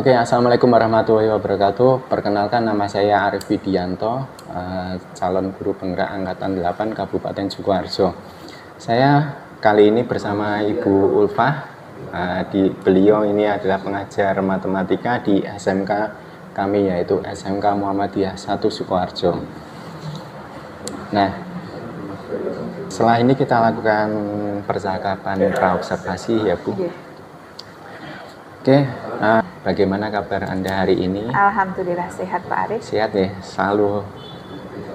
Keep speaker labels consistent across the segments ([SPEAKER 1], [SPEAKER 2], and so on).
[SPEAKER 1] Oke, Assalamualaikum warahmatullahi wabarakatuh. Perkenalkan, nama saya Arif Widianto, calon guru penggerak Angkatan 8 Kabupaten Sukoharjo. Saya kali ini bersama Ibu Ulfah. Beliau ini adalah pengajar matematika di SMK kami, yaitu SMK Muhammadiyah 1 Sukoharjo. Nah, setelah ini kita lakukan percakapan praobservasi ya Bu. Oke, bagaimana kabar Anda hari ini?
[SPEAKER 2] Alhamdulillah sehat Pak Arif.
[SPEAKER 1] Sehat ya, selalu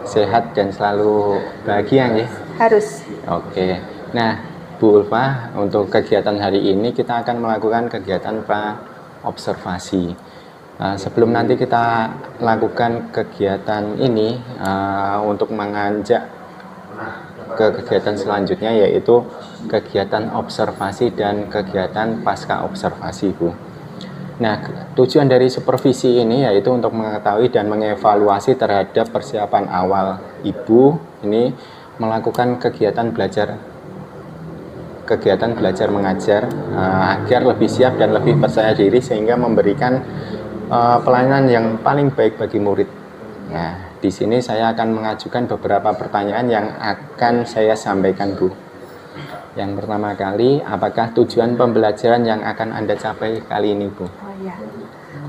[SPEAKER 1] sehat dan selalu bahagia ya?
[SPEAKER 2] Harus.
[SPEAKER 1] Oke, nah Bu Ulfah, untuk kegiatan hari ini kita akan melakukan kegiatan praobservasi. Sebelum nanti kita lakukan kegiatan ini, untuk menganjak ke kegiatan selanjutnya, yaitu kegiatan observasi dan kegiatan pasca observasi Bu. Nah, tujuan dari supervisi ini yaitu untuk mengetahui dan mengevaluasi terhadap persiapan awal Ibu ini melakukan kegiatan belajar mengajar, agar lebih siap dan lebih percaya diri sehingga memberikan pelayanan yang paling baik bagi murid. Nah, di sini saya akan mengajukan beberapa pertanyaan yang akan saya sampaikan Bu. Yang pertama kali, apakah tujuan pembelajaran yang akan Anda capai kali ini Bu?
[SPEAKER 2] Oh iya.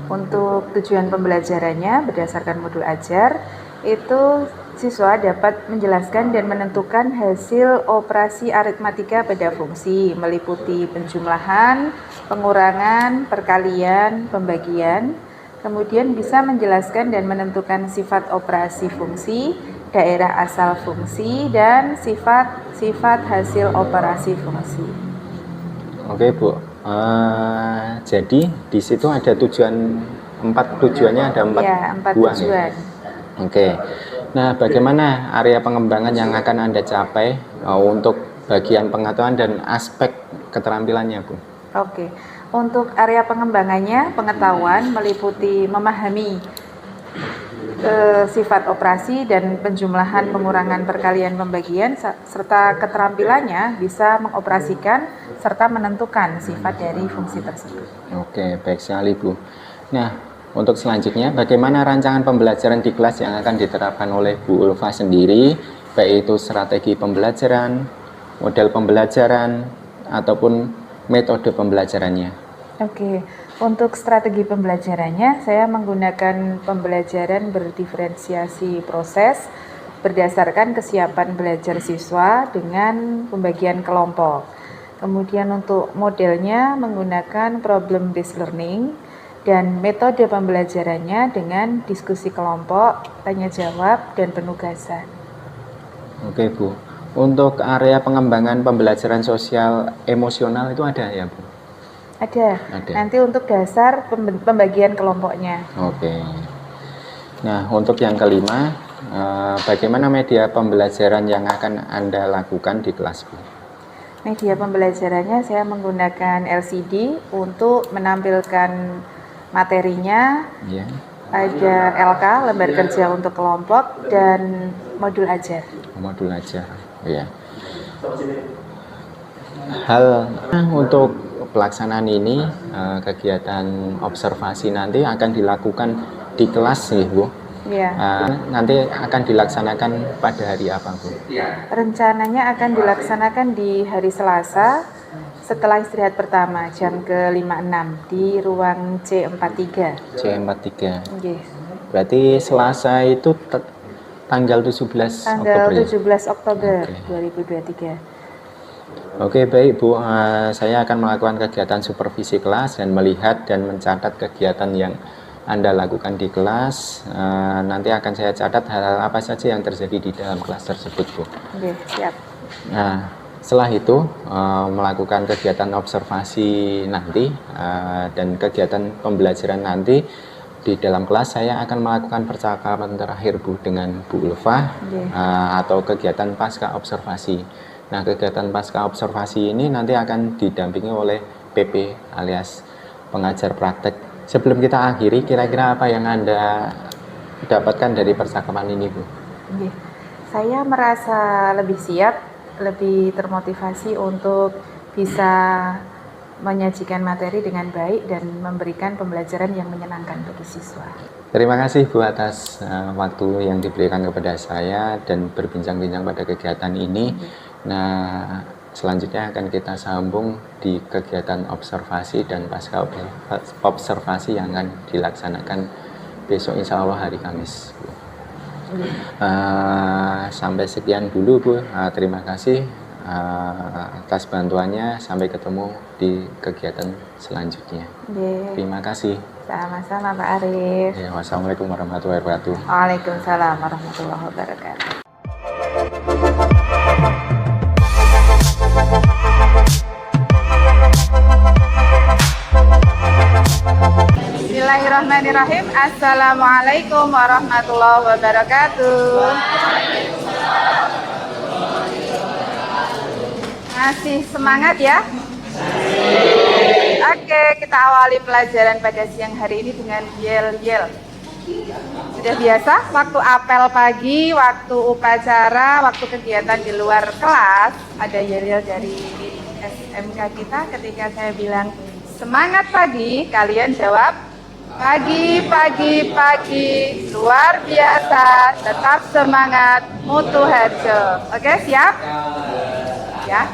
[SPEAKER 2] Untuk tujuan pembelajarannya berdasarkan modul ajar, itu siswa dapat menjelaskan dan menentukan hasil operasi aritmatika pada fungsi, meliputi penjumlahan, pengurangan, perkalian, pembagian. Kemudian bisa menjelaskan dan menentukan sifat operasi fungsi, daerah asal fungsi, dan sifat hasil operasi fungsi.
[SPEAKER 1] Oke Bu, jadi di situ ada tujuannya ada empat buah
[SPEAKER 2] tujuan.
[SPEAKER 1] Oke, nah bagaimana area pengembangan yang akan Anda capai untuk bagian pengetahuan dan aspek keterampilannya Bu?
[SPEAKER 2] Oke. Untuk area pengembangannya, pengetahuan meliputi memahami sifat operasi dan penjumlahan, pengurangan, perkalian, pembagian, serta keterampilannya bisa mengoperasikan serta menentukan sifat dari fungsi tersebut.
[SPEAKER 1] Oke, baik sekali Bu. Nah, untuk selanjutnya, bagaimana rancangan pembelajaran di kelas yang akan diterapkan oleh Bu Ulfah sendiri, baik itu strategi pembelajaran, model pembelajaran, ataupun metode pembelajarannya?
[SPEAKER 2] Oke, untuk strategi pembelajarannya, saya menggunakan pembelajaran berdiferensiasi proses berdasarkan kesiapan belajar siswa dengan pembagian kelompok. Kemudian untuk modelnya menggunakan problem based learning dan metode pembelajarannya dengan diskusi kelompok, tanya jawab, dan penugasan.
[SPEAKER 1] Oke Bu. Untuk area pengembangan pembelajaran sosial emosional itu ada ya Bu?
[SPEAKER 2] Ada. Nanti untuk dasar pembagian kelompoknya.
[SPEAKER 1] Oke. Nah, untuk yang kelima, bagaimana media pembelajaran yang akan Anda lakukan di kelas Bu?
[SPEAKER 2] Media pembelajarannya saya menggunakan LCD untuk menampilkan materinya.
[SPEAKER 1] Ya.
[SPEAKER 2] Ada LK, lembar kerja untuk kelompok, dan modul ajar.
[SPEAKER 1] Modul ajar. Ya. Hal untuk pelaksanaan ini, kegiatan observasi nanti akan dilakukan di kelas nih Bu.
[SPEAKER 2] Ya.
[SPEAKER 1] Nanti akan dilaksanakan pada hari apa Bu?
[SPEAKER 2] Rencananya akan dilaksanakan di hari Selasa setelah istirahat pertama jam ke-5.6 di ruang C43.
[SPEAKER 1] C43.
[SPEAKER 2] Yes.
[SPEAKER 1] Berarti Selasa itu tanggal 17
[SPEAKER 2] tanggal
[SPEAKER 1] Oktober
[SPEAKER 2] 17 Oktober
[SPEAKER 1] ya?
[SPEAKER 2] 2023.
[SPEAKER 1] Oke, baik Bu, saya akan melakukan kegiatan supervisi kelas dan melihat dan mencatat kegiatan yang Anda lakukan di kelas. Nanti akan saya catat hal apa saja yang terjadi di dalam kelas tersebut Bu.
[SPEAKER 2] Oke, siap.
[SPEAKER 1] Nah, setelah itu melakukan kegiatan observasi nanti dan kegiatan pembelajaran nanti di dalam kelas, saya akan melakukan percakapan terakhir Bu dengan Bu Ulfah atau kegiatan pasca observasi. Nah, kegiatan pasca observasi ini nanti akan didampingi oleh PP alias pengajar praktek. Sebelum kita akhiri, kira-kira apa yang Anda dapatkan dari percakapan ini Bu?
[SPEAKER 2] Saya merasa lebih siap, lebih termotivasi untuk bisa menyajikan materi dengan baik dan memberikan pembelajaran yang menyenangkan bagi siswa.
[SPEAKER 1] Terima kasih Bu atas waktu yang diberikan kepada saya dan berbincang-bincang pada kegiatan ini. Nah, selanjutnya akan kita sambung di kegiatan observasi dan pasca observasi yang akan dilaksanakan besok insya Allah hari Kamis. Sampai sekian dulu Bu. Terima kasih atas bantuannya. Sampai ketemu di kegiatan selanjutnya. Terima kasih.
[SPEAKER 2] Sama-sama Pak Arif.
[SPEAKER 1] Ya, wassalamualaikum warahmatullahi wabarakatuh.
[SPEAKER 2] Waalaikumsalam warahmatullahi wabarakatuh. Bismillahirrahmanirrahim. Assalamualaikum warahmatullahi wabarakatuh. Masih semangat ya? Oke, kita awali pelajaran pada siang hari ini dengan yel-yel. Sudah biasa, waktu apel pagi, waktu upacara, waktu kegiatan di luar kelas, ada yel-yel dari SMK kita. Ketika saya bilang semangat pagi, kalian jawab pagi, pagi, pagi, luar biasa, tetap semangat, mutu harjo. Oke, siap? Ya.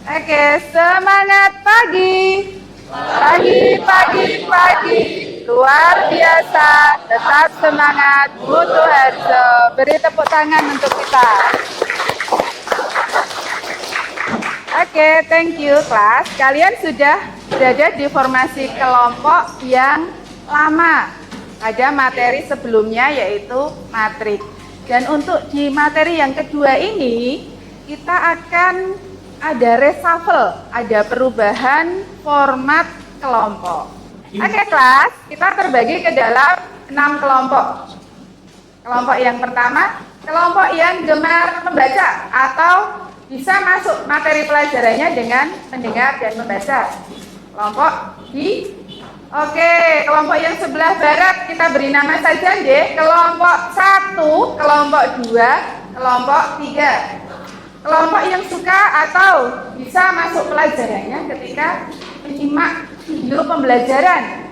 [SPEAKER 2] Oke, semangat pagi. Pagi, pagi, pagi, luar biasa, tetap semangat, mutu harjo. Beri tepuk tangan untuk kita. Oke, thank you kelas. Kalian sudah berada di formasi kelompok yang lama. Ada materi sebelumnya yaitu matrik. Dan untuk di materi yang kedua ini, kita akan ada reshuffle, ada perubahan format kelompok. Oke kelas, kita terbagi ke dalam 6 kelompok. Kelompok yang pertama, kelompok yang gemar membaca atau bisa masuk materi pelajarannya dengan mendengar dan membaca. Kelompok di kelompok yang sebelah barat kita beri nama saja deh, kelompok 1, kelompok 2, kelompok 3. Kelompok yang suka atau bisa masuk pelajarannya ketika menyimak video pembelajaran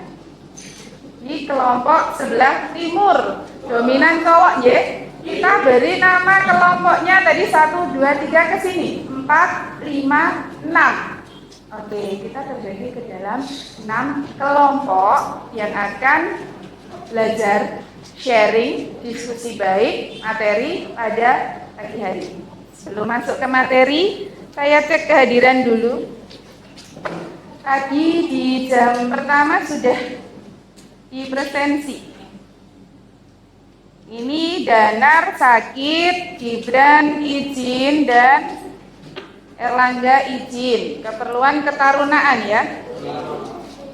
[SPEAKER 2] di kelompok sebelah timur, dominan cowok ya. Kita beri nama kelompoknya tadi 1, 2, 3 ke sini, 4, 5, 6. Oke, kita terbagi ke dalam 6 kelompok yang akan belajar sharing, diskusi baik, materi pada pagi hari ini. Sebelum masuk ke materi, saya cek kehadiran dulu. Tadi di jam pertama sudah dipresensi. Ini Danar sakit, Gibran izin, dan Erlangga izin. Keperluan ketarunaan ya.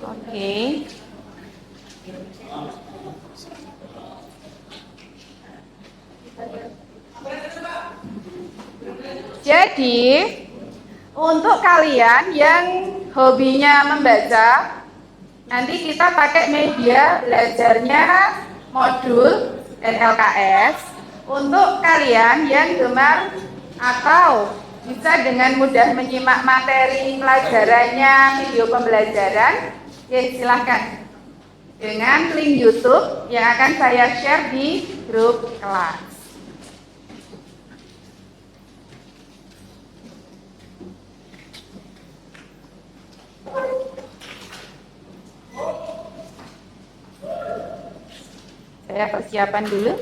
[SPEAKER 2] Oke. Jadi, untuk kalian yang hobinya membaca, nanti kita pakai media belajarnya modul dan LKS. Untuk kalian yang gemar atau bisa dengan mudah menyimak materi pelajarannya, video pembelajaran, ya silahkan dengan link YouTube yang akan saya share di grup kelas. Saya persiapan dulu.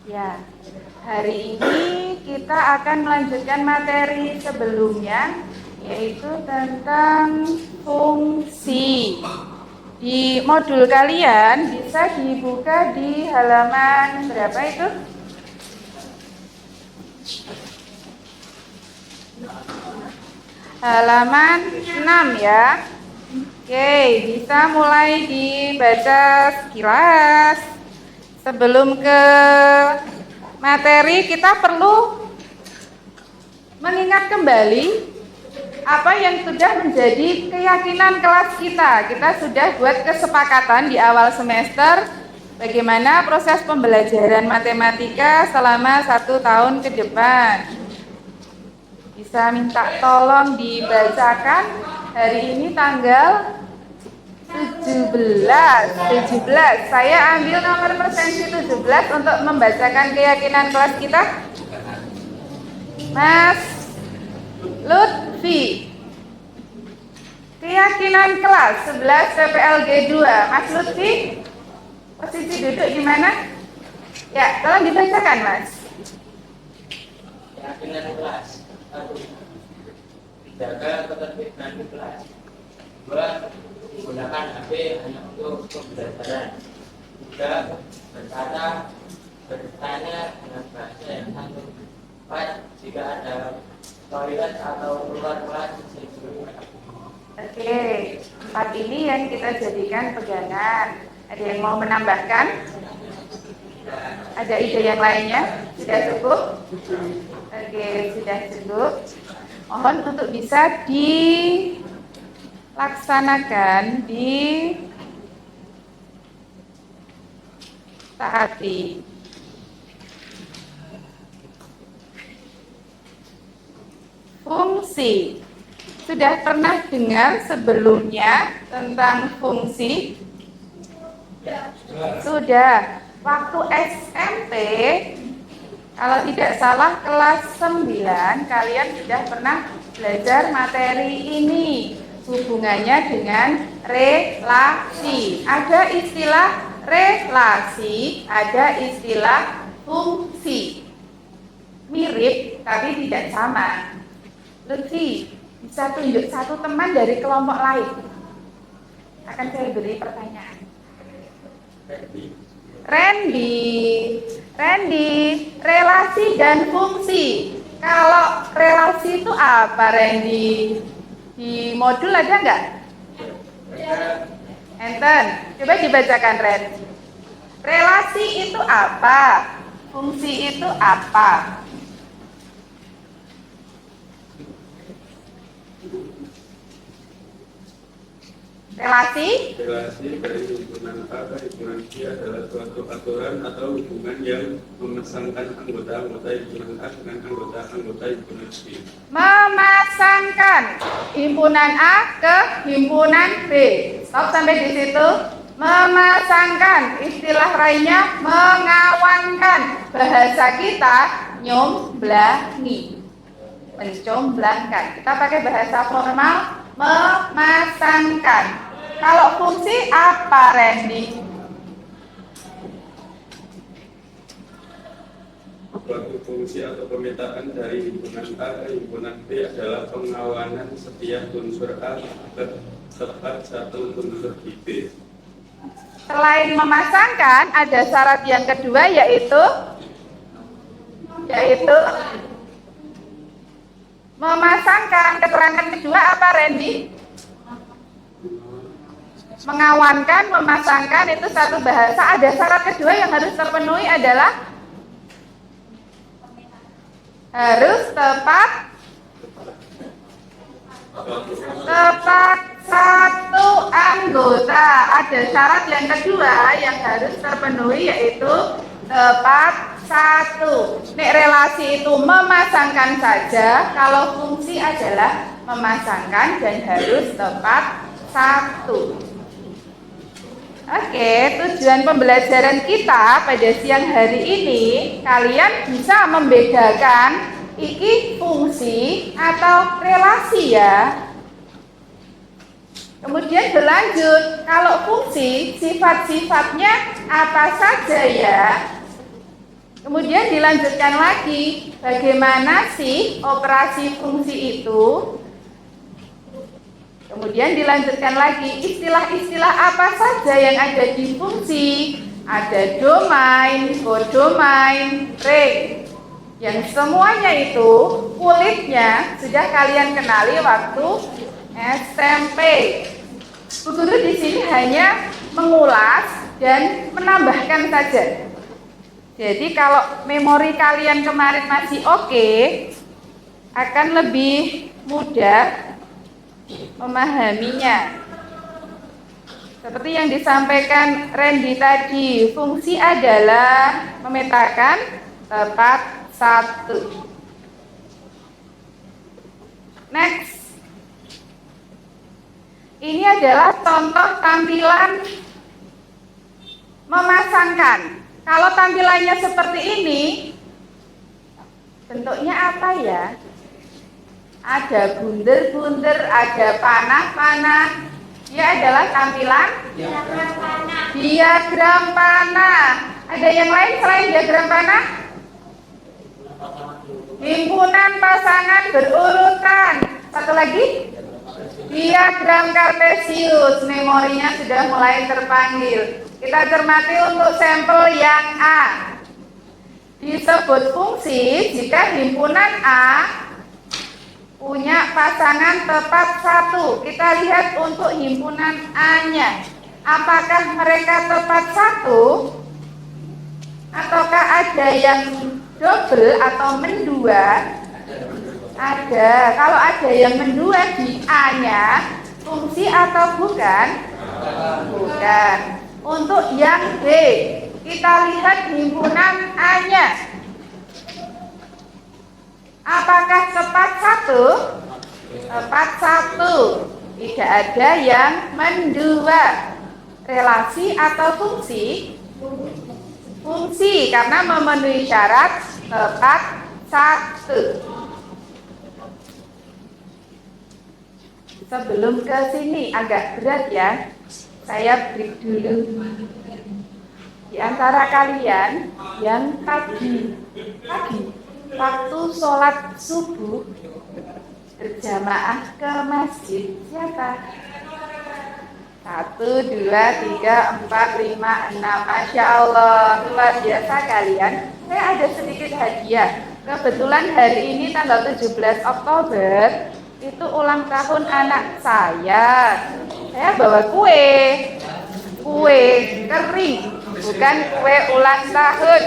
[SPEAKER 2] Ya, hari ini kita akan melanjutkan materi sebelumnya, yaitu tentang fungsi. Di modul kalian bisa dibuka di halaman berapa itu? Halaman 6 ya. Oke, bisa mulai dibaca sekilas. Sebelum ke materi, kita perlu mengingat kembali apa yang sudah menjadi keyakinan kelas kita. Kita sudah buat kesepakatan di awal semester bagaimana proses pembelajaran matematika selama 1 tahun ke depan. Bisa minta tolong dibacakan hari ini tanggal 17. Saya ambil nomor presensi 17 untuk membacakan keyakinan kelas kita. Mas Lutfi, keyakinan kelas 11 PPLG 2. Mas Lutfi, posisi duduk di mana? Ya, tolong dibacakan, Mas.
[SPEAKER 3] Keyakinan kelas 1. Jaga ketertiban kelas. 2. Menggunakan HP hanya untuk pembelajaran. 3. Bertanya dengan bahasa yang santun. 4. Jika ada toilet atau keluar kelas segera.
[SPEAKER 2] Oke, 4 ini yang kita jadikan pegangan. Ada yang mau menambahkan? Ada ide yang lainnya? Sudah cukup? Oke, sudah cukup. Mohon untuk bisa dilaksanakan, ditaati. Fungsi. Sudah pernah dengar sebelumnya tentang fungsi? Sudah. Waktu SMP, kalau tidak salah kelas 9, kalian sudah pernah belajar materi ini. Hubungannya dengan relasi. Ada istilah relasi, ada istilah fungsi. Mirip, tapi tidak sama. Lutfi, bisa tunjuk satu teman dari kelompok lain. Akan saya beri pertanyaan. Randy, relasi dan fungsi. Kalau relasi itu apa, Randy? Di modul ada nggak? Enten, coba dibacakan, Randy. Relasi itu apa? Fungsi itu apa? Relasi
[SPEAKER 4] dari himpunan A ke himpunan B adalah suatu aturan atau hubungan yang memasangkan anggota-anggota himpunan A dengan anggota-anggota himpunan B.
[SPEAKER 2] Memasangkan himpunan A ke himpunan B. Stop sampai di situ. Memasangkan, istilah lainnya mengawankan. Bahasa kita nyomblangi, mencomblangkan. Kita pakai bahasa formal memasangkan. Kalau fungsi apa, Randy?
[SPEAKER 4] Suatu fungsi atau pemetaan dari himpunan A ke himpunan B adalah pengawanan setiap unsur A tepat satu unsur B.
[SPEAKER 2] Selain memasangkan, ada syarat yang kedua yaitu memasangkan. Keterangan kedua apa, Randy? Mengawankan, memasangkan itu satu bahasa. Ada syarat kedua yang harus terpenuhi adalah harus tepat satu anggota. Ada syarat yang kedua yang harus terpenuhi yaitu tepat satu. Nek relasi itu memasangkan saja, kalau fungsi adalah memasangkan dan harus tepat satu. Oke, tujuan pembelajaran kita pada siang hari ini, kalian bisa membedakan iki fungsi atau relasi ya. Kemudian berlanjut, kalau fungsi sifat-sifatnya apa saja ya. Kemudian dilanjutkan lagi, bagaimana sih operasi fungsi itu. Kemudian dilanjutkan lagi, istilah-istilah apa saja yang ada di fungsi. Ada domain, kodomain, range. Yang semuanya itu kulitnya sudah kalian kenali waktu SMP. Bu Guru di sini hanya mengulas dan menambahkan saja. Jadi kalau memori kalian kemarin masih oke, akan lebih mudah memahaminya. Seperti yang disampaikan Randy tadi, fungsi adalah memetakan tepat satu. Next. Ini adalah contoh tampilan memasangkan. Kalau tampilannya seperti ini, bentuknya apa ya? Ada bunder-bunder, ada panah-panah. Dia adalah tampilan diagram panah. Ada yang lain selain diagram panah? Himpunan pasangan berurutan. Satu lagi? Diagram kartesius. Memorinya sudah mulai terpanggil. Kita cermati untuk sampel yang A. Disebut fungsi jika himpunan A punya pasangan tepat satu. Kita lihat untuk himpunan A-nya. Apakah mereka tepat satu? Ataukah ada yang double atau mendua? Ada. Kalau ada yang mendua di A-nya, fungsi atau bukan? Bukan. Untuk yang B, kita lihat himpunan A-nya. Apakah tepat satu? Tepat satu. Tidak ada yang mendua. Relasi atau fungsi? Fungsi, karena memenuhi syarat tepat satu. Sebelum ke sini agak berat ya. Saya break dulu. Di antara kalian yang pagi waktu sholat subuh berjamaah ke masjid siapa? 1, 2, 3, 4, 5, 6. Masya Allah, luar biasa kalian. Saya ada sedikit hadiah. Kebetulan hari ini tanggal 17 Oktober itu ulang tahun anak saya. Saya bawa kue kering, bukan kue ulang tahun.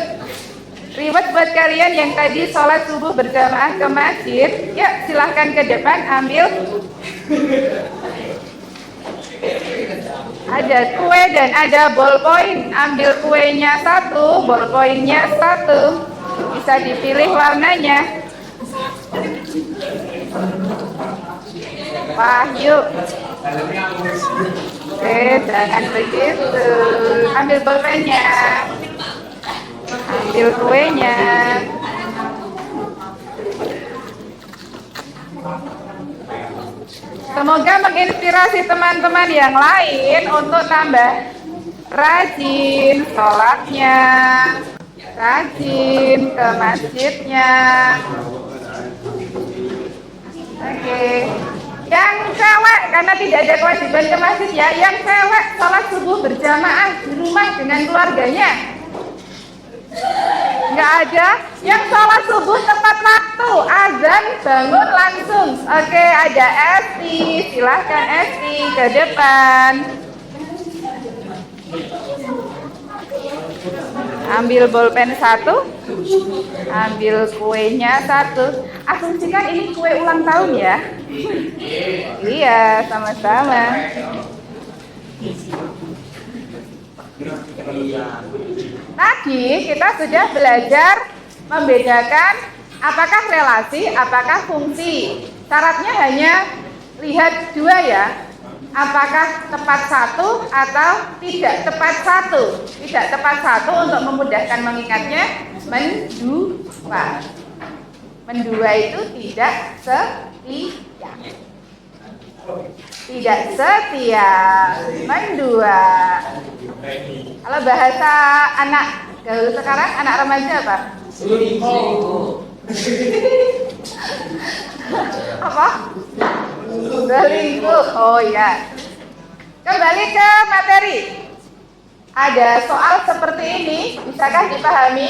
[SPEAKER 2] Reward buat kalian yang tadi sholat subuh berjamaah ke masjid. Ya, silahkan ke depan ambil. Ada kue dan ada ballpoint. Ambil kuenya satu, ballpointnya satu. Bisa dipilih warnanya. Wah, yuk. Oke, jangan begitu. Ambil ballpointnya. Ambil kuenya. Semoga menginspirasi teman-teman yang lain untuk tambah rajin sholatnya, rajin ke masjidnya. Oke. Yang cewek, karena tidak ada kewajiban ke masjid ya, yang cewek sholat subuh berjamaah di rumah dengan keluarganya. Nggak ada. Yang sholat subuh tepat waktu, azan bangun langsung. Oke, ada Esti, silahkan Esti ke depan. Ambil bolpen satu, ambil kuenya satu. Asumsikan ini kue ulang tahun ya. Iya, sama-sama. Tadi kita sudah belajar membedakan apakah relasi, apakah fungsi. Syaratnya hanya lihat dua ya. Apakah tepat satu atau tidak tepat satu. Tidak tepat satu untuk memudahkan mengingatnya, mendua. Mendua itu tidak setia. Tidak setia, mendua. Kalau bahasa anak gaul sekarang, anak remaja apa? Apa? Selingkuh. Oh ya. Kembali ke materi. Ada soal seperti ini, bisakah dipahami?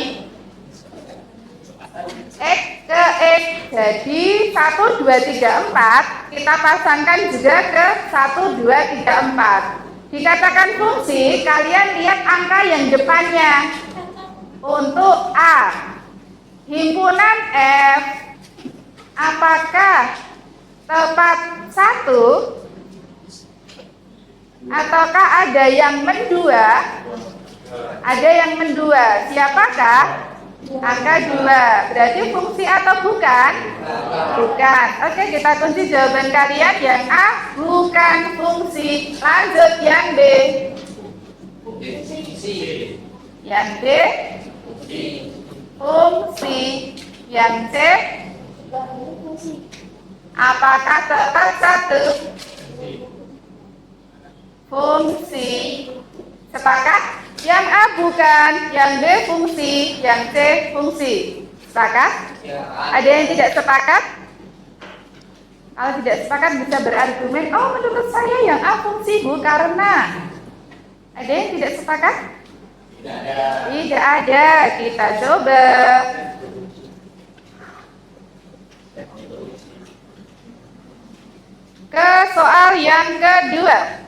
[SPEAKER 2] X ke X, jadi 1, 2, 3, 4 kita pasangkan juga ke 1, 2, 3, 4. Dikatakan fungsi, kalian lihat angka yang depannya. Untuk A, himpunan F, apakah tepat 1 Ataukah ada yang mendua? Ada yang mendua. Siapakah? Angka 2. Berarti fungsi atau bukan? Bukan. Oke, kita kunci jawaban kalian. Yang A bukan fungsi. Lanjut yang B. Yang B fungsi. Yang C apakah tepat? 1 fungsi. Sepakat? Yang A bukan, yang B fungsi, yang C fungsi. Sepakat? Ada yang tidak sepakat? Kalau tidak sepakat bisa berargumen, oh menurut saya yang A fungsi Bu, karena. Ada yang tidak sepakat? Tidak ada. Kita coba. Ke soal yang kedua.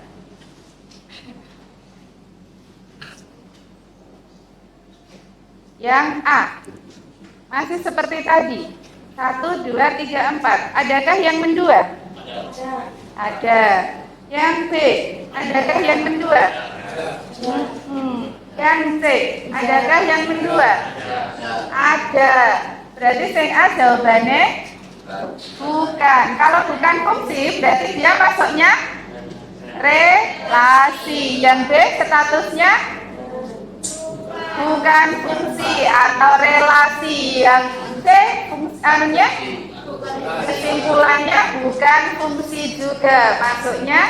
[SPEAKER 2] Yang A masih seperti tadi, 1, 2, 3, 4. Adakah yang mendua? Ada. Yang B, adakah yang mendua? Yang C, adakah yang mendua? Ada. Berarti yang A jawabannya bukan. Kalau bukan fungsi, berarti dia masuknya relasi. Yang B statusnya bukan fungsi atau relasi. Yang C fungsinya, kesimpulannya bukan fungsi juga, masuknya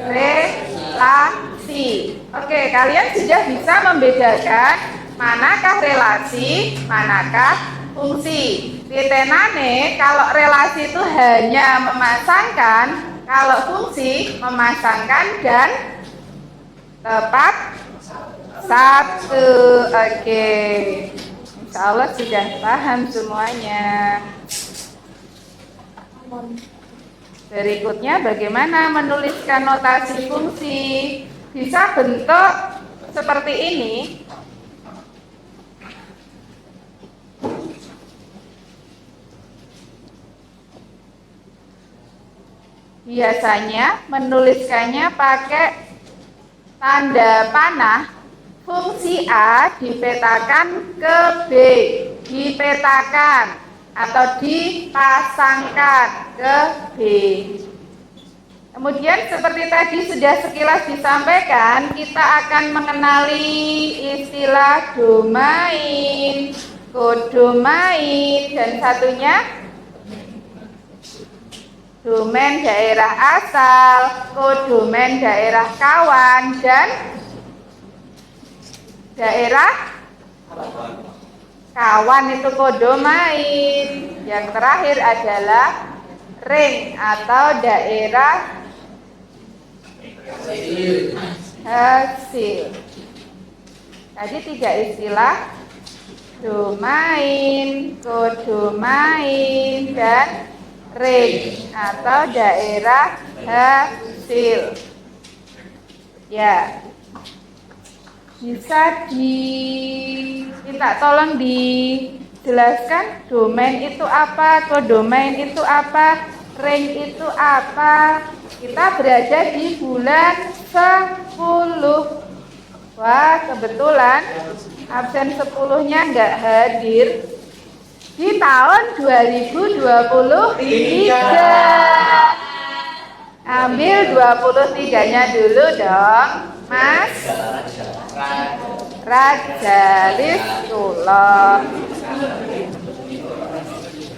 [SPEAKER 2] relasi. Oke, kalian sudah bisa membedakan manakah relasi, manakah fungsi. Titenane kalau relasi itu hanya memasangkan, kalau fungsi memasangkan dan tepat 1. Oke, insya Allah sudah paham semuanya. Berikutnya bagaimana menuliskan notasi fungsi. Bisa bentuk seperti ini. Biasanya menuliskannya pakai tanda panah. Fungsi A dipetakan ke B, dipetakan atau dipasangkan ke B. Kemudian seperti tadi sudah sekilas disampaikan, kita akan mengenali istilah domain, kodomain, dan satunya domain daerah asal, kodomain daerah kawan, dan daerah kawan itu kodomain. Yang terakhir adalah ring atau daerah hasil. Tadi 3 istilah: domain, kodomain, dan ring atau daerah hasil. Ya, bisa diminta tolong dijelaskan domain itu apa, kodomain itu apa, ring itu apa. Kita berada di bulan 10. Wah, kebetulan absen 10-nya nggak hadir di tahun 2023. Ambil 23-nya dulu dong, Mas Rajalistullah.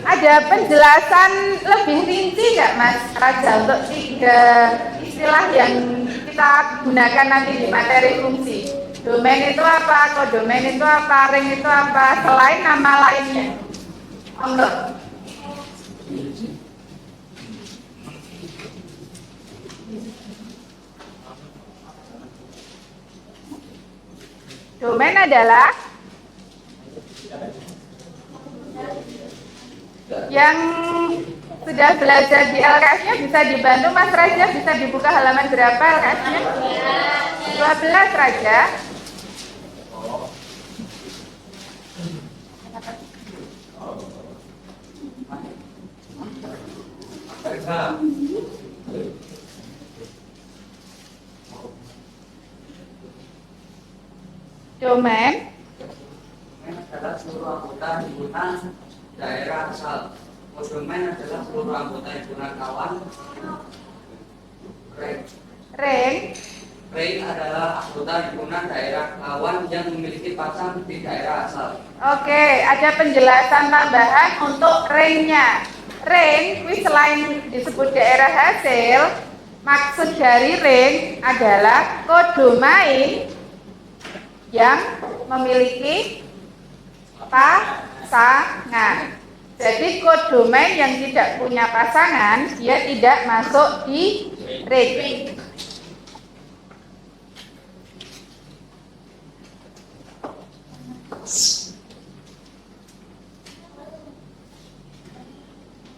[SPEAKER 2] Ada penjelasan lebih rinci nggak Mas Raja untuk 3 istilah yang kita gunakan nanti di materi fungsi? Domain itu apa, kodomain itu apa, ring itu apa, selain nama lainnya? Monggo. Domain adalah yang sudah belajar di LKS-nya bisa dibantu Mas Raja, bisa dibuka halaman berapa LKS-nya? 12 Raja. Domain
[SPEAKER 3] adalah seluruh anggota himpunan daerah asal. Kodomen adalah seluruh anggota himpunan kawan. Range adalah anggota himpunan daerah kawan yang memiliki pasang di daerah asal.
[SPEAKER 2] Oke, ada penjelasan tambahan untuk range-nya. Range, selain disebut daerah hasil, maksud dari range adalah kodomain yang memiliki pasangan. Jadi kodomain yang tidak punya pasangan, dia tidak masuk di range.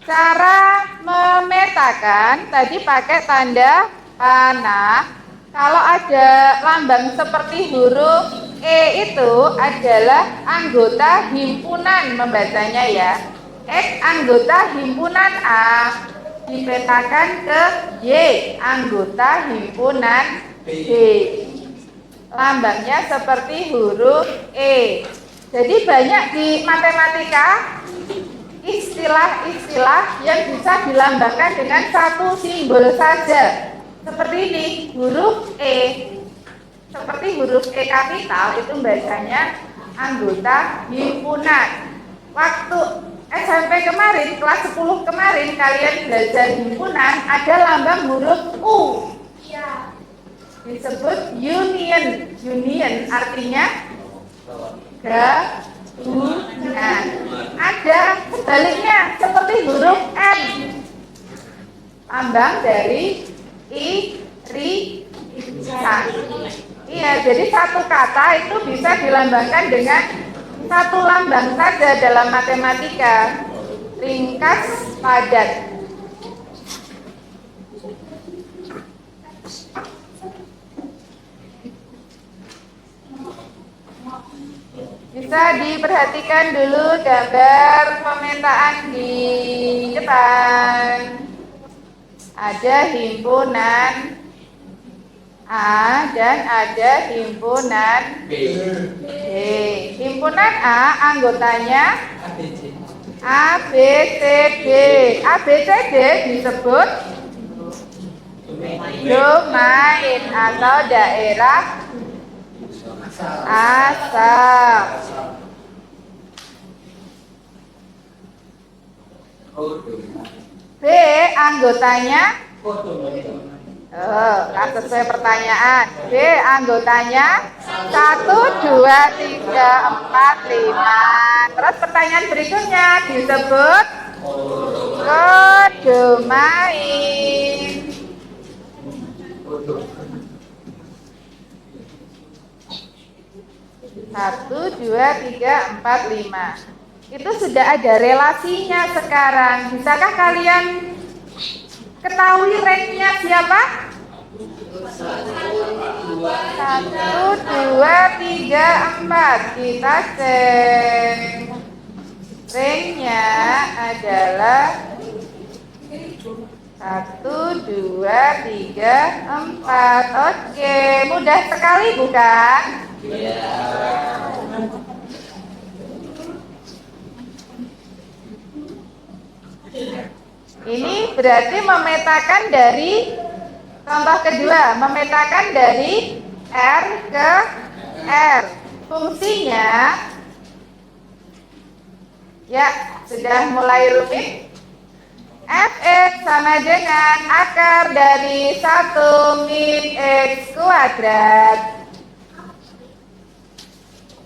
[SPEAKER 2] Cara memetakan tadi pakai tanda panah. Kalau ada lambang seperti huruf E itu adalah anggota himpunan membacanya ya. X anggota himpunan A dipetakan ke Y anggota himpunan B. Lambangnya seperti huruf E. Jadi banyak di matematika istilah-istilah yang bisa dilambangkan dengan satu simbol saja. Seperti ini, huruf E. Seperti huruf E kapital itu bacanya anggota himpunan. Waktu SMP kemarin, kelas 10 kemarin kalian belajar himpunan, ada lambang huruf U. Iya. Disebut union. Union artinya gabungan. Ada sebaliknya seperti huruf N. Lambang dari irisan. Iya, jadi satu kata itu bisa dilambangkan dengan satu lambang saja dalam matematika. Ringkas padat. Bisa diperhatikan dulu gambar pemetaan di depan. Ada himpunan A dan ada himpunan B. Himpunan A anggotanya A, B, C, D. A, B, C, D disebut domain atau daerah asal. B anggotanya sesuai pertanyaan. B anggotanya 1, 2, 3, 4, 5. Terus pertanyaan berikutnya disebut kodomain. Satu, 2, 3, 4, 5. Itu sudah ada relasinya sekarang. Bisakah kalian ketahui range-nya siapa? 1, 2, 3, 4. Kita cek. Range-nya adalah 1, 2, 3, 4. Oke, mudah sekali bukan? Iya. Ini berarti memetakan dari contoh kedua, memetakan dari R ke R. Fungsinya ya sudah mulai rumit. Fx sama dengan akar dari 1 min X kuadrat.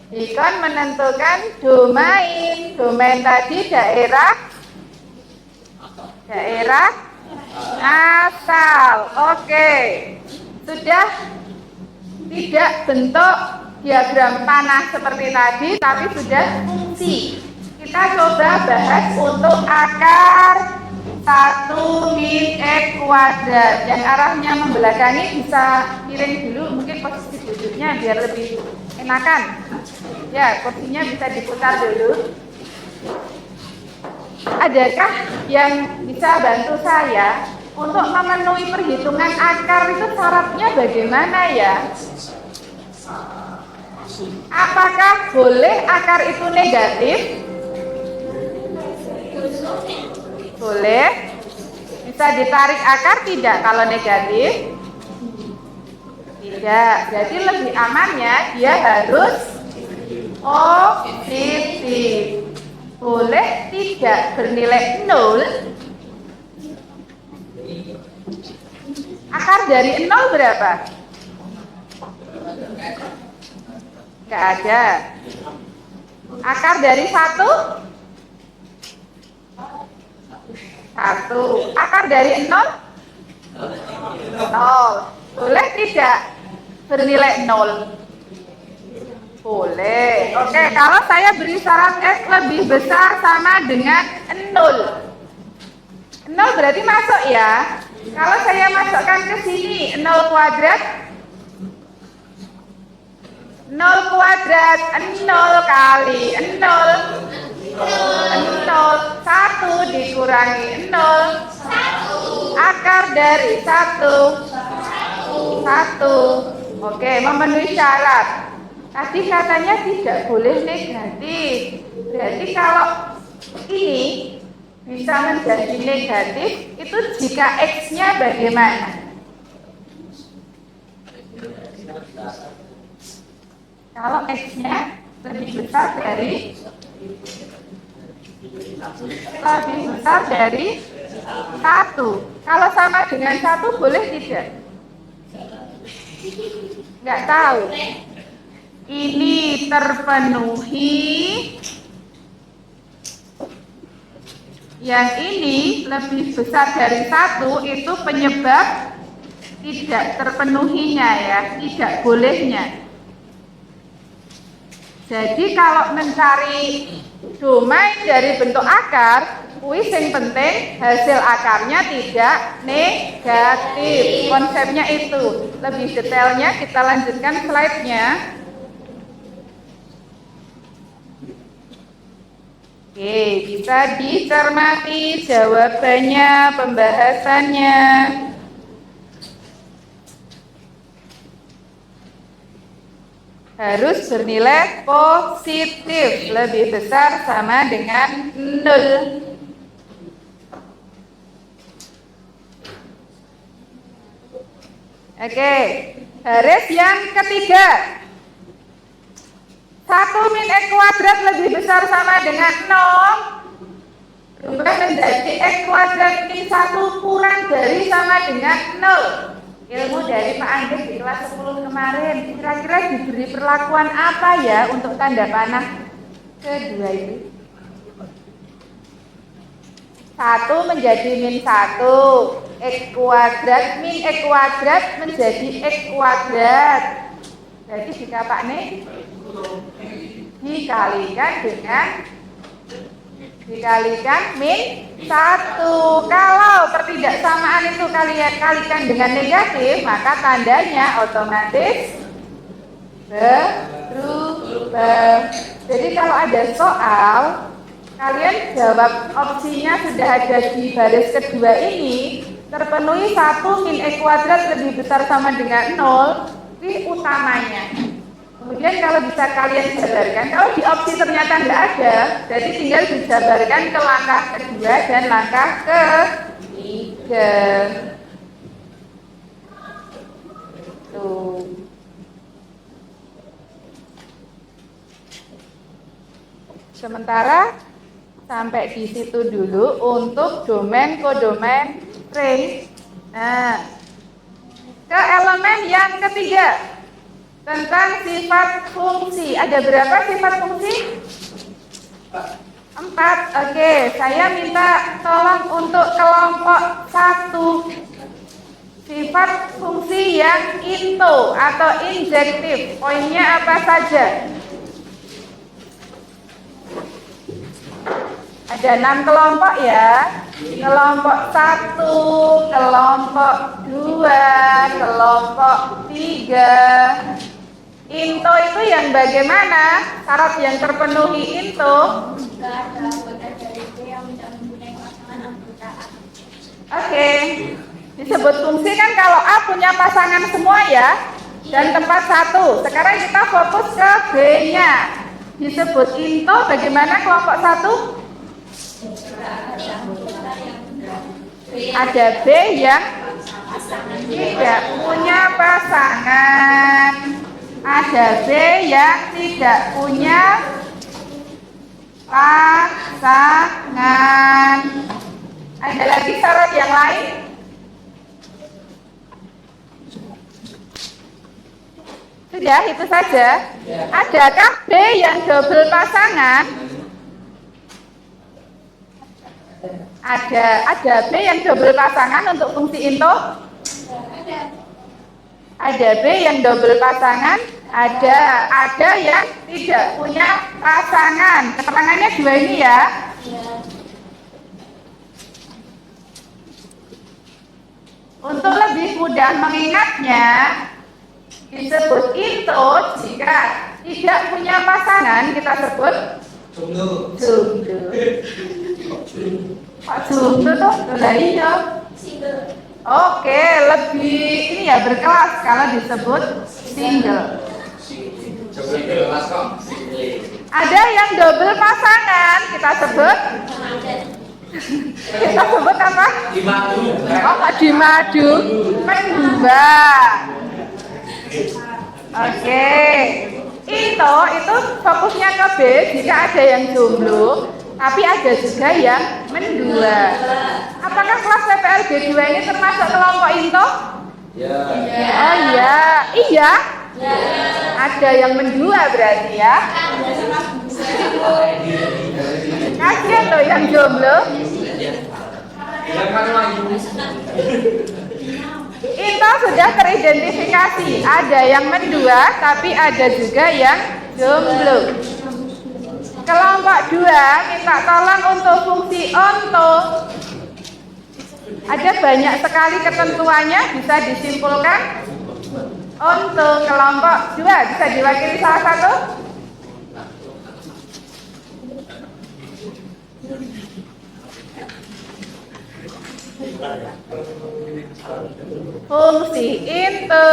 [SPEAKER 2] Ikon menentukan domain. Domain tadi daerah asal. Oke. Sudah tidak bentuk diagram panah seperti tadi, tapi sudah fungsi. Kita coba bahas untuk akar 1 min X kuadrat. Yang arahnya membelakangi bisa miring dulu, mungkin posisi duduknya biar lebih enakan. Ya, kursinya bisa diputar dulu. Adakah yang bisa bantu saya untuk memenuhi perhitungan akar itu syaratnya bagaimana ya? Apakah boleh akar itu negatif? Boleh. Bisa ditarik akar tidak kalau negatif? Tidak. Jadi lebih amannya dia harus positif. Boleh tidak bernilai 0? Akar dari 0 berapa? Enggak ada. Akar dari 1? 1. Akar dari 0? 0. Boleh tidak bernilai 0? Boleh. Oke, kalau saya beri syarat X lebih besar sama dengan 0. 0 berarti masuk ya. Kalau saya masukkan ke sini 0 kuadrat, 0 kuadrat, 0 kali 0, 0, 1 dikurangi 0, akar dari 1, 1. Oke, memenuhi syarat. Tadi katanya tidak boleh negatif. Berarti kalau ini bisa menjadi negatif, itu jika X-nya bagaimana? Kalau X-nya lebih besar dari 1. Kalau sama dengan 1 boleh tidak? Nggak tahu. Ini terpenuhi, yang ini lebih besar dari 1, itu penyebab tidak terpenuhinya ya, tidak bolehnya. Jadi kalau mencari domain dari bentuk akar, yang penting hasil akarnya tidak negatif. Konsepnya itu. Lebih detailnya kita lanjutkan slide-nya. Oke, bisa dicermati jawabannya, pembahasannya. Harus bernilai positif, lebih besar sama dengan 0. Oke, baris yang ketiga. 1 min X kuadrat lebih besar sama dengan 0. Rubah menjadi X kuadrat min 1 kurang dari sama dengan 0. Ilmu dari Pak Andes di kelas 10 kemarin. Kira-kira diberi perlakuan apa ya untuk tanda panah kedua itu? 1 menjadi min 1. X kuadrat min X kuadrat menjadi X kuadrat. Jadi jika Pak nih dikalikan min 1. Kalau ketidaksamaan itu kalian kalikan dengan negatif, maka tandanya otomatis berubah. Jadi kalau ada soal, kalian jawab opsinya sudah ada di baris kedua ini, terpenuhi 1 min X kuadrat lebih besar sama dengan 0, ini utamanya. Kemudian kalau bisa kalian jabarkan, kalau di opsi ternyata nggak ada, jadi tinggal dijabarkan ke langkah kedua dan langkah ketiga. Tuh. Sementara sampai di situ dulu untuk domain kodomain range. Nah, ke elemen yang ketiga tentang sifat fungsi. Ada berapa sifat fungsi? 4. Oke, saya minta tolong untuk kelompok 1. Sifat fungsi yang into atau injektif. Poinnya apa saja? Ada 6 kelompok ya. Kelompok 1, kelompok 2, kelompok 3. Into itu yang bagaimana? Syarat yang terpenuhi into. Oke. Disebut fungsi kan kalau A punya pasangan semua ya. dan tempat 1. Sekarang kita fokus ke B-nya. Disebut into bagaimana kelompok 1? Ada B yang tidak punya pasangan. Ada B yang tidak punya pasangan. Ada lagi syarat yang lain? Sudah, itu saja. Adakah B yang double pasangan? Ada B yang double pasangan untuk fungsi into? Ada B yang double pasangan, ada yang tidak punya pasangan. Keterangannya 2 ini ya. Untuk lebih mudah mengingatnya, disebut into jika tidak punya pasangan kita sebut jomblo. Pak jomblo tuh lain ya. Oke, lebih ini ya berkelas kalau disebut single. Ada yang double pasangan kita sebut apa? Oh, Pak Dimadu mendua. Oke, itu fokusnya ke B jika ada yang jomblo, tapi ada juga yang mendua. Apakah kelas PPLB 2 ini termasuk kelompok into? Ya. Oh iya, iya. Ada yang mendua berarti ya. Kasihan loh yang jomblo. Into sudah teridentifikasi. Ada yang mendua, tapi ada juga yang jomblo. Kelompok 2 minta tolong untuk fungsi onto. Ada banyak sekali ketentuannya, bisa disimpulkan. Untuk kelompok 2 bisa diwakili salah satu. Fungsi into,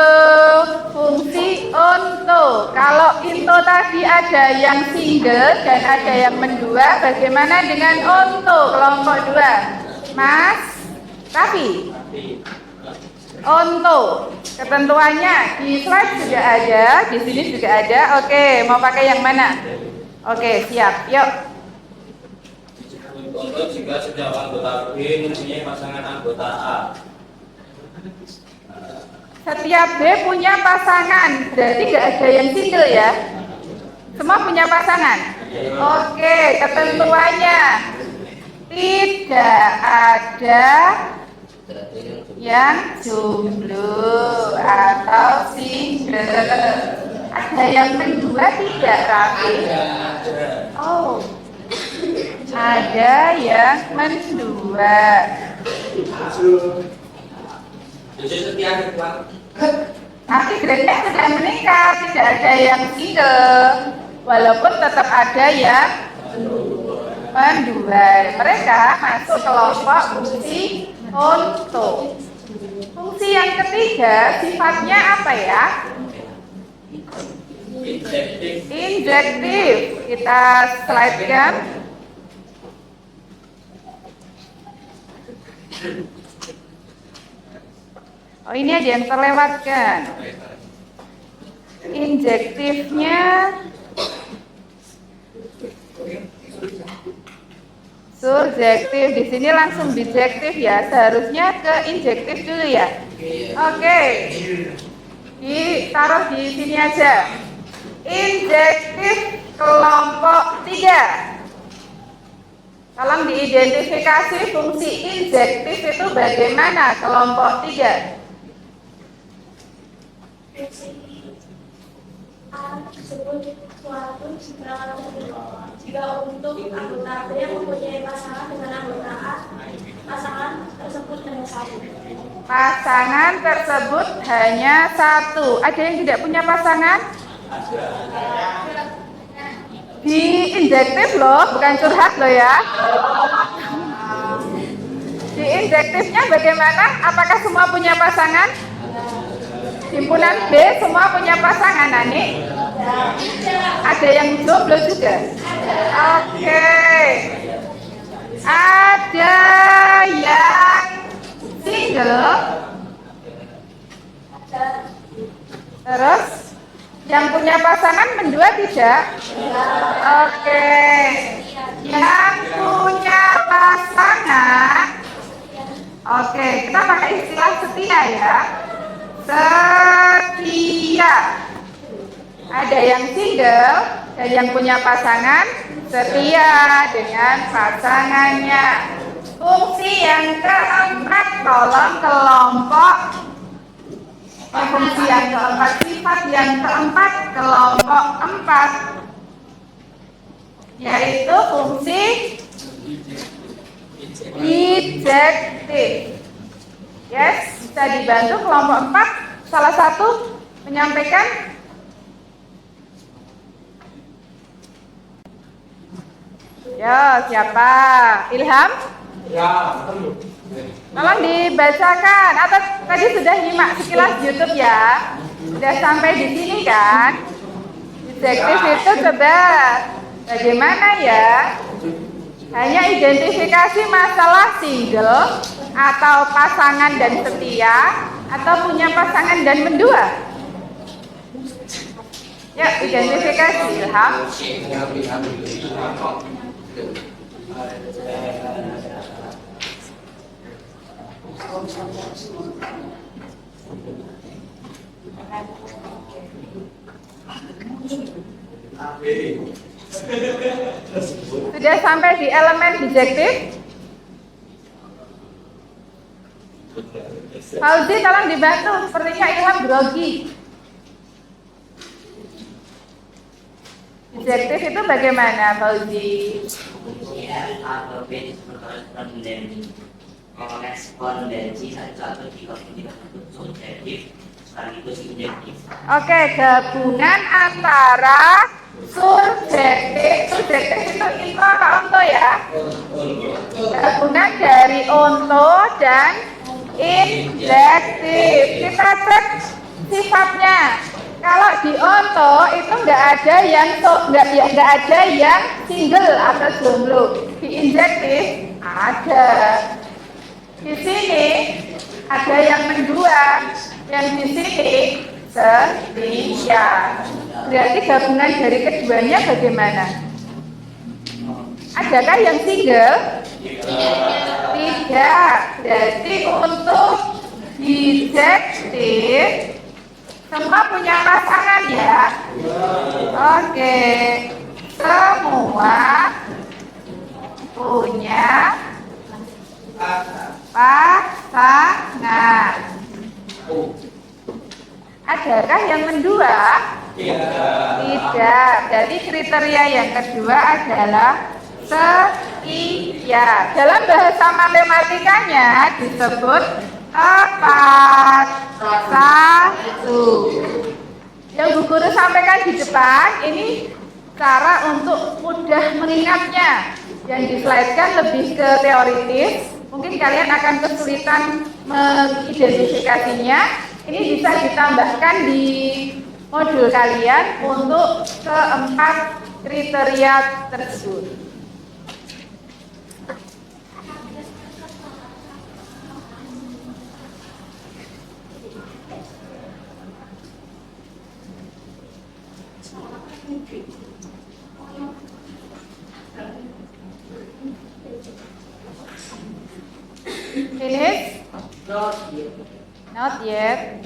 [SPEAKER 2] fungsi onto. Kalau into tadi ada yang single dan ada yang mendua, bagaimana dengan onto kelompok 2? Mas Raffi, onto ketentuannya di slide sudah ada, di sini juga ada. Oke, mau pakai yang mana? Oke, siap. Yuk.
[SPEAKER 5] Untuk jika setiap anggota B mempunyai pasangan anggota A.
[SPEAKER 2] Setiap B punya pasangan, berarti nggak ada yang single ya? Semua punya pasangan? Oke, ketentuannya tidak ada yang jomblo atau single. Ada yang mendua tidak, Raffi? Oh, ada yang mendua. Tapi grade-nya sudah meningkat, tidak ada yang single, walaupun tetap ada yang mendua. Mereka masuk kelompok fungsi onto. Fungsi yang ketiga sifatnya apa ya? Injektif. Kita slide-kan. Oh, ini ada yang terlewatkan. Injektifnya surjektif, di sini langsung bijektif ya. Seharusnya ke injektif dulu ya. Oke. Ditaruh di sini aja. Injektif kelompok 3. Tolong diidentifikasi fungsi injektif itu bagaimana kelompok 3.
[SPEAKER 6] A tersebut suatu jika untuk anggota B yang mempunyai pasangan dengan anggota A, pasangan tersebut hanya satu.
[SPEAKER 2] Pasangan tersebut hanya satu. Ada yang tidak punya pasangan? Di injektif loh, bukan curhat loh ya. Di injektifnya bagaimana? Apakah semua punya pasangan? Di Himpunan B semua punya pasangan, Nani? Ada yang jomblo juga? Oke. Ada yang single? Terus yang punya pasangan mendua tidak? Oke. Yang punya pasangan? Oke, kita pakai istilah setia ya. Setia. Ada yang single dan yang punya pasangan setia dengan pasangannya. Fungsi yang keempat, tolong kelompok. Fungsi yang keempat, sifat yang keempat, kelompok 4, yaitu fungsi ejektif. Yes, bisa dibantu kelompok 4 salah satu menyampaikan. Ya, siapa? Ilham?
[SPEAKER 5] Ya.
[SPEAKER 2] Tolong dibacakan. Atau tadi sudah nyimak sekilas YouTube ya? Sudah sampai di sini kan? Ejektif itu coba bagaimana ya? Hanya identifikasi masalah single atau pasangan dan setia, atau punya pasangan dan mendua. Ya, identifikasi. Ilham. Sudah sampai di elemen ejektif? Fauzi tolong dibantu, sepertinya Ilham grogi. Ejektif itu bagaimana, Fauzi?
[SPEAKER 7] Korespondensi satu-satu tiga subjektif sekaligus subjektif.
[SPEAKER 2] Oke, gabungan antara subjektif itu info apa onto ya? Gabungan dari onto dan injektif. Kita cek sifatnya. Kalau di onto itu nggak ada yang single atau jomblo. Di injektif ada. Di sini ada yang mendua, yang di sini setia. Berarti gabungan dari keduanya bagaimana? Adakah yang single? Tidak. Berarti untuk ejektif semua punya pasangan ya? Oke. Semua punya pasangan. Adakah yang mendua? Tidak. Jadi kriteria yang kedua adalah setia. Dalam bahasa matematikanya disebut tepat satu. Yang Bu Guru sampaikan di depan ini cara untuk mudah mengingatnya. Yang di slide kan lebih ke teoritis. Mungkin kalian akan kesulitan mengidentifikasinya. Ini bisa ditambahkan di modul kalian untuk keempat kriteria tersebut. Finish? Not yet.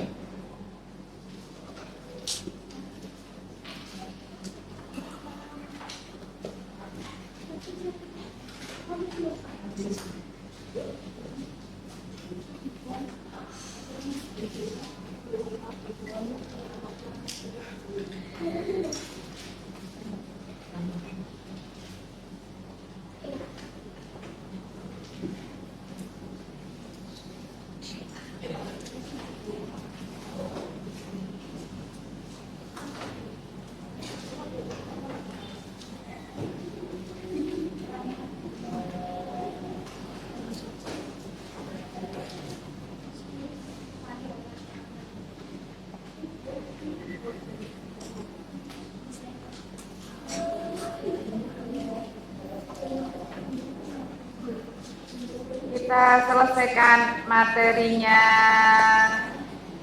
[SPEAKER 2] kita selesaikan materinya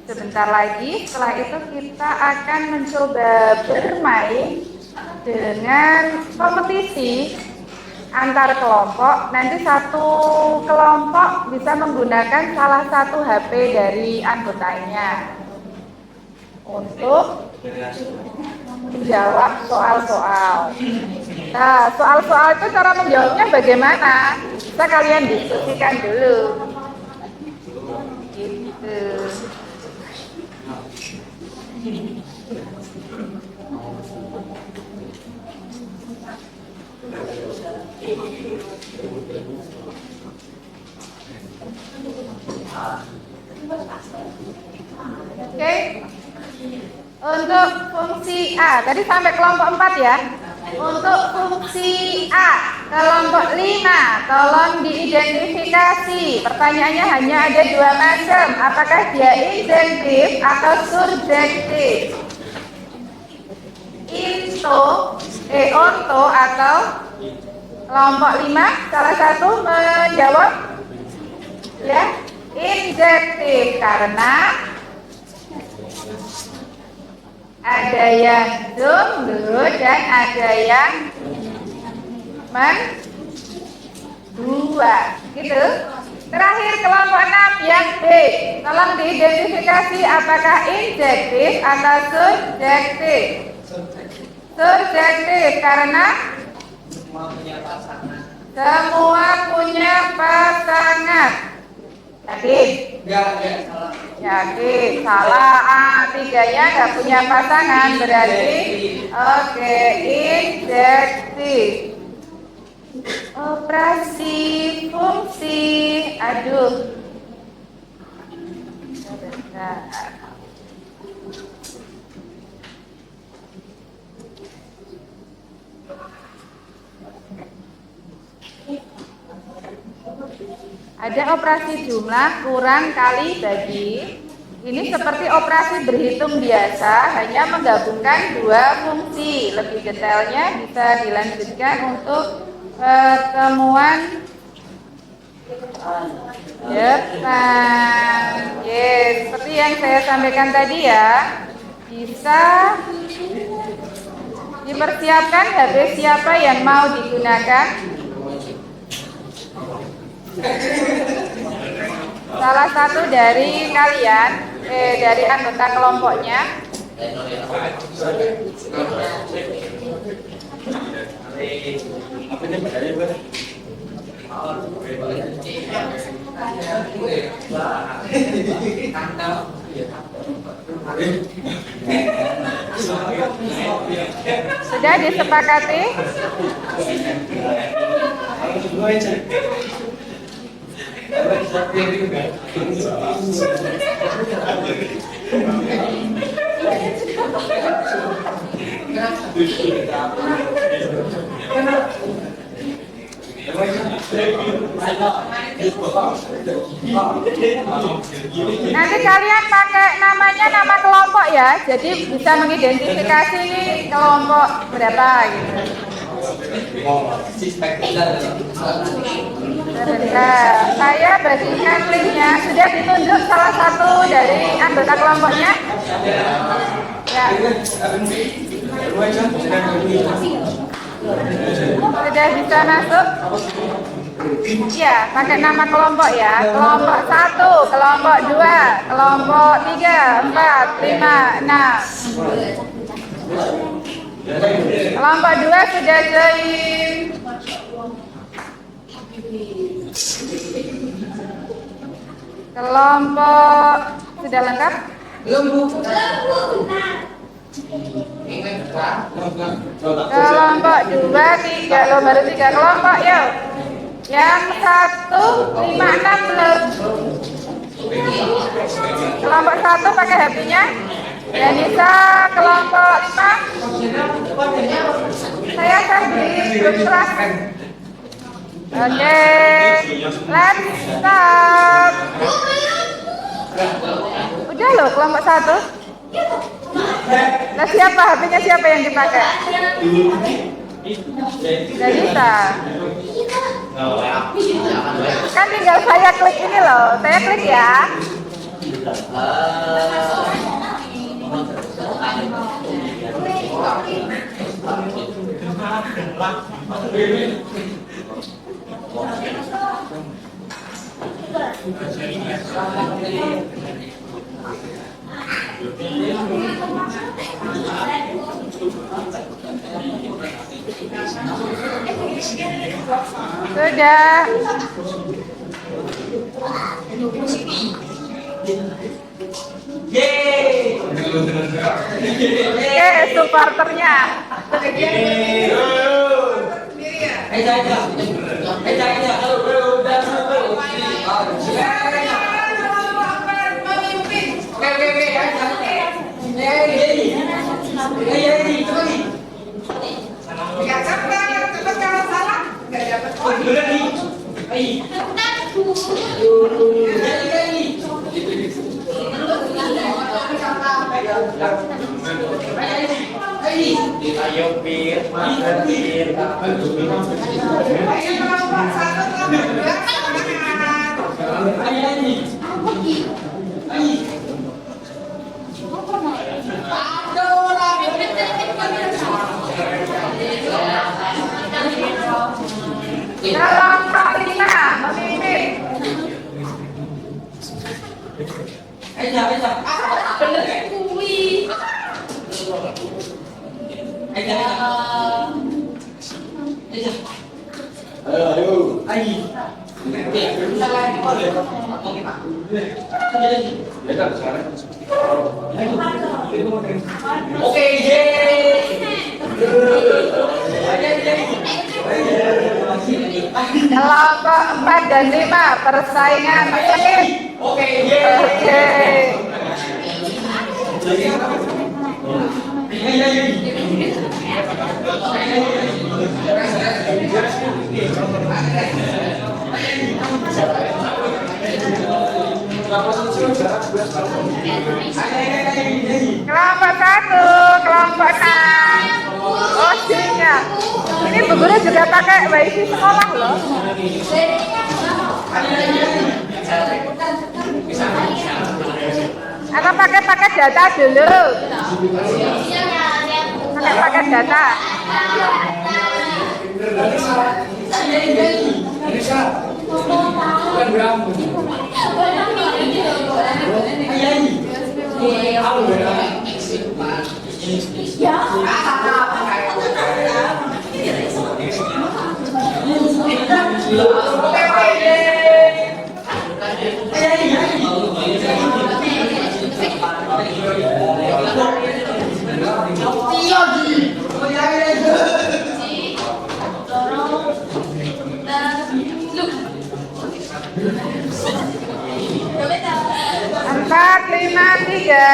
[SPEAKER 2] sebentar lagi. Setelah itu kita akan mencoba bermain dengan kompetisi antar kelompok. Nanti satu kelompok bisa menggunakan salah satu HP dari anggotanya untuk menjawab soal-soal. Nah, soal-soal itu cara menjawabnya bagaimana? Bisa kalian diskusikan dulu. Gitu. Oke. Untuk fungsi A, tadi sampai kelompok 4 ya. Untuk fungsi A, kelompok 5, tolong diidentifikasi. Pertanyaannya hanya ada 2 macam. Apakah dia injektif atau surjektif? Onto atau kelompok 5, salah satu menjawab ya, injektif karena ada yang dulu dan ada yang dua, gitu. Terakhir kelompok 6 yang B, tolong diidentifikasi apakah injektif atau subjektif. Subjektif karena semua punya pasangan. Yakin?
[SPEAKER 3] Salah.
[SPEAKER 2] Yakin, salah. A3-nya nggak punya pasangan, berarti oke, injektif. Operasi fungsi, aduh. Sebentar. Ada operasi jumlah kurang kali bagi. Ini seperti operasi berhitung biasa, hanya menggabungkan 2 fungsi. Lebih detailnya bisa dilanjutkan untuk pertemuan depan. Yes, seperti yang saya sampaikan tadi ya, bisa dipersiapkan HP siapa yang mau digunakan. Salah satu dari kalian, dari anggota kelompoknya. Sudah disepakati? Nanti kalian pakai namanya nama kelompok ya, jadi bisa mengidentifikasi ini kelompok berapa gitu. Sebentar, saya bagikan linknya. Sudah ditunjuk salah satu dari anggota kelompoknya? Ya. Sudah bisa masuk? Iya, pakai nama kelompok ya. Kelompok 1, kelompok 2, kelompok 3, 4, 5, 6. Kelompok 2 sudah join. Kelompok sudah lengkap?
[SPEAKER 3] Belum, Bu.
[SPEAKER 2] Kelompok 2, 3, lo baru 3 kelompok yuk. Yang 1, 5, 6 belum. Kelompok 1 pakai HP-nya. Yanisa kelompok 5. Saya akan di grup kelas. Oke, let's start. Udah loh kelompok 1. Nah siapa? HP-nya siapa yang dipakai? Yanisa. Kan tinggal saya klik ini loh. Saya klik ya. Sudah. Oke, supporternya.
[SPEAKER 5] Ayo pir, makan pir.
[SPEAKER 2] Dalam Kalina memimpin.
[SPEAKER 3] Oke,
[SPEAKER 2] Kelompok 4 dan 5 persaingan sengit.
[SPEAKER 3] Oke,
[SPEAKER 2] Oke. Kelompok 1, kelompok 6. Oh, siap. Ini bu guru juga pakai wifi sekolah loh. Atau pakai paket data dulu. Pakai paket data. Empat, lima, tiga.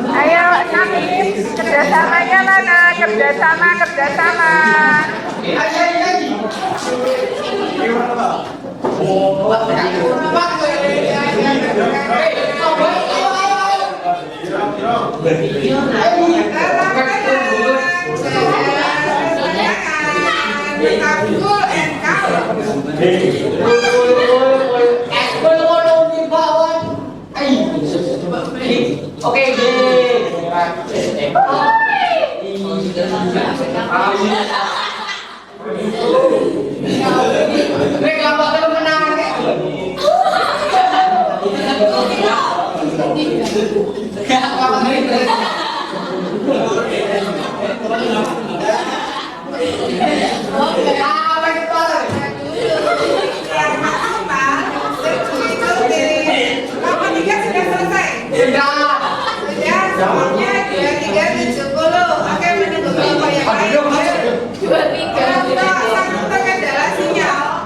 [SPEAKER 2] Ayo, Nabi, kerjasamanya mana? Kerjasama.
[SPEAKER 3] Oke,
[SPEAKER 6] Dua, tiga.
[SPEAKER 2] Satu kendala sinyal.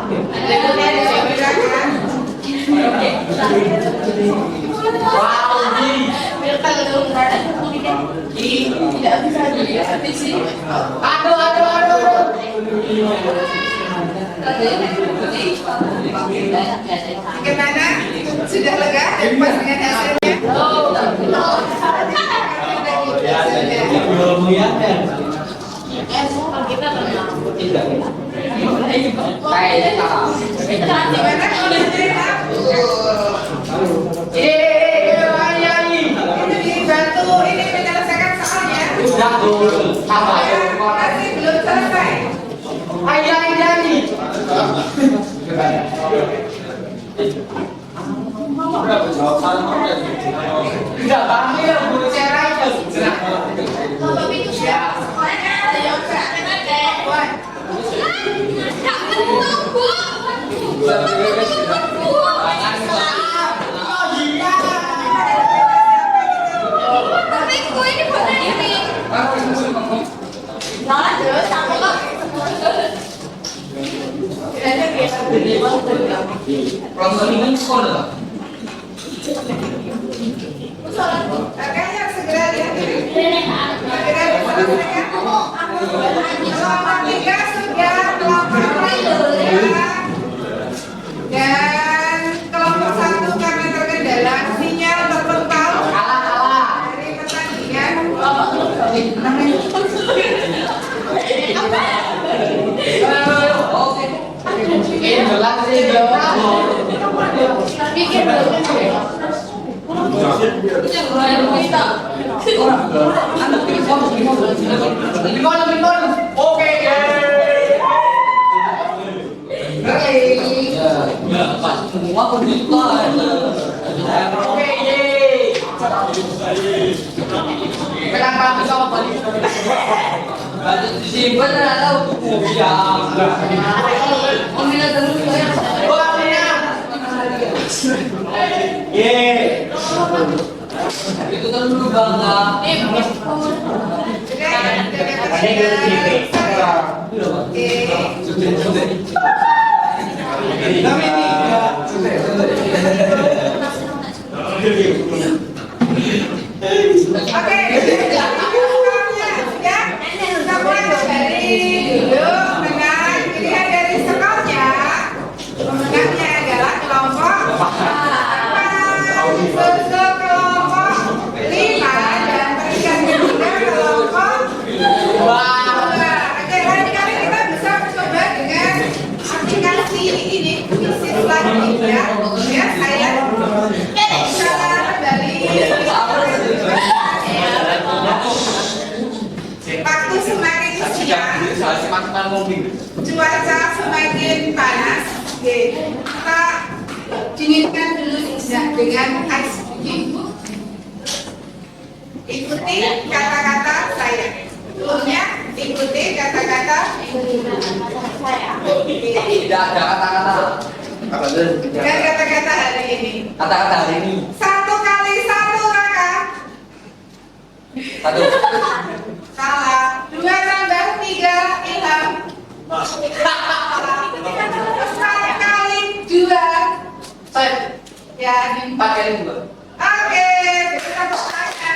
[SPEAKER 2] Bagaimana? Sudah lega dan puas dengan hasilnya? Dibantu ini menyelesaikan soalnya. Masih belum selesai. Makanya segera diselesaikan. Kelompok 3 sudah, kelompok 2 dan kelompok 1 karena terkendala sinyal terpental dari pertandingan.
[SPEAKER 3] Itu kan dulu bangga.
[SPEAKER 2] Oke, dengan pilihan dari skornya, pemenangnya adalah kelompok susul kelompok 5 dan peringkat ketiga kelompok 2. Oke, lain kali kita bisa mencoba dengan aplikasi ini, visi selanjutnya. Ya, saya kembali. Waktu semakin siang, cuaca semakin panas. Kita dinginkan dulu dengan ice cream. Ikuti kata-kata saya. Sebelumnya ikuti kata-kata saya.
[SPEAKER 3] Tidak ada kata-kata.
[SPEAKER 2] Dan kata-kata hari ini.
[SPEAKER 3] Kata-kata hari ini.
[SPEAKER 2] 1 kali 1 Raka.
[SPEAKER 3] 1.
[SPEAKER 2] Salah. 2 tambah 3 Ilham. 4 kali 2 ya,
[SPEAKER 3] 4 kali 2.
[SPEAKER 2] Oke, kita bertanya.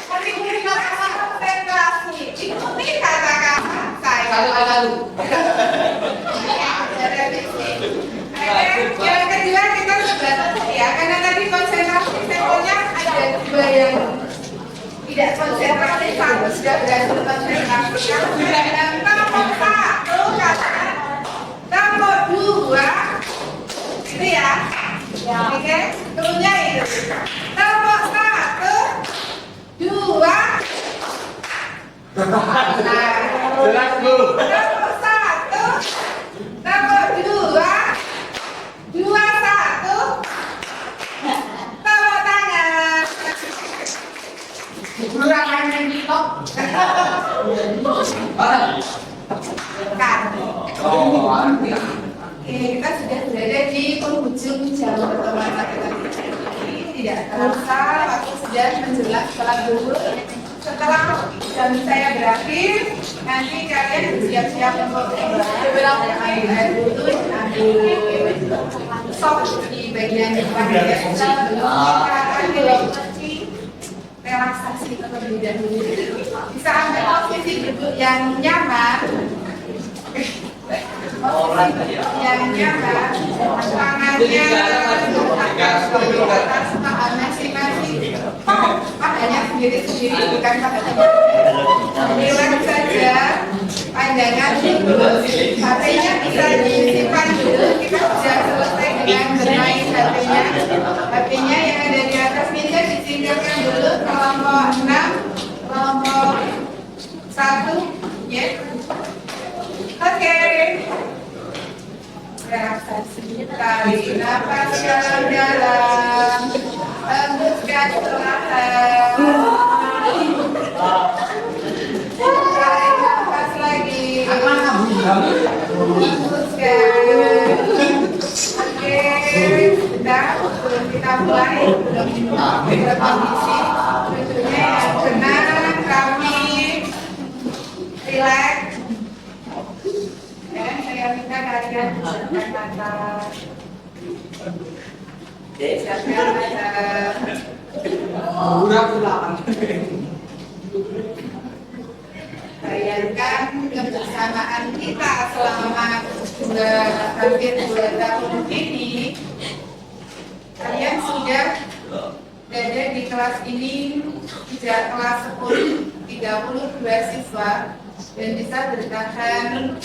[SPEAKER 2] Tapi kita konsentrasi. Ikuti kata-kata saya.
[SPEAKER 3] 1 kali 1.
[SPEAKER 2] Yang kedua kita sudah ya, karena tadi konsentrasi sampelnya ada 2 yang tidak konsentrasi, 1 sudah berhasil konsentrasi. Yang kelompok 1 katakan kelompok 2 itu ya. Oke, turunnya itu. Kelompok 1, 2.
[SPEAKER 3] Jelas, Bu.
[SPEAKER 2] Kelompok 1, kelompok 2, 2, 1. Tepuk tangan.
[SPEAKER 3] Kurang main TikTok.
[SPEAKER 2] Kan.
[SPEAKER 3] Oh, arti.
[SPEAKER 2] Kita sudah berada di penghujung jam pertemuan matematika ini. Tidak terasa waktu sudah menjelang setelah dulu. Setelah jam saya berakhir, nanti kalian bersiap-siap untuk beberapa air dulu, ambil soft di bagian depan ya. Sebelum kita akan relaksasi terlebih dahulu. Bisa ambil posisi duduk yang nyaman. Yang nyaman, tangannya atas paha masing-masing. Pahanya sendiri-sendiri, bukan pahanya. Relax saja, pandangan lurus. HP-nya bisa disimpan dulu. Kita sudah selesai dengan bermain HP-nya. HP-nya yang ada di atas meja ditinggalkan dulu. Kelompok 6, kelompok 1, ya. Oke. Relaksasi. Tarik nafas dalam-dalam. Hembuskan perlahan. Tarik nafas lagi. Hembuskan. Oke. Sebentar. Sebelum kita mulai. Berkondisi. Duduknya yang tenang, rapi, rileks. Dan saya minta kalian siapkan mata. Siapkan mata. Bayangkan kebersamaan kita selama hampir 2 tahun ini. Kalian sudah berada di kelas ini sejak kelas 10, 32 siswa, dan bisa bertahan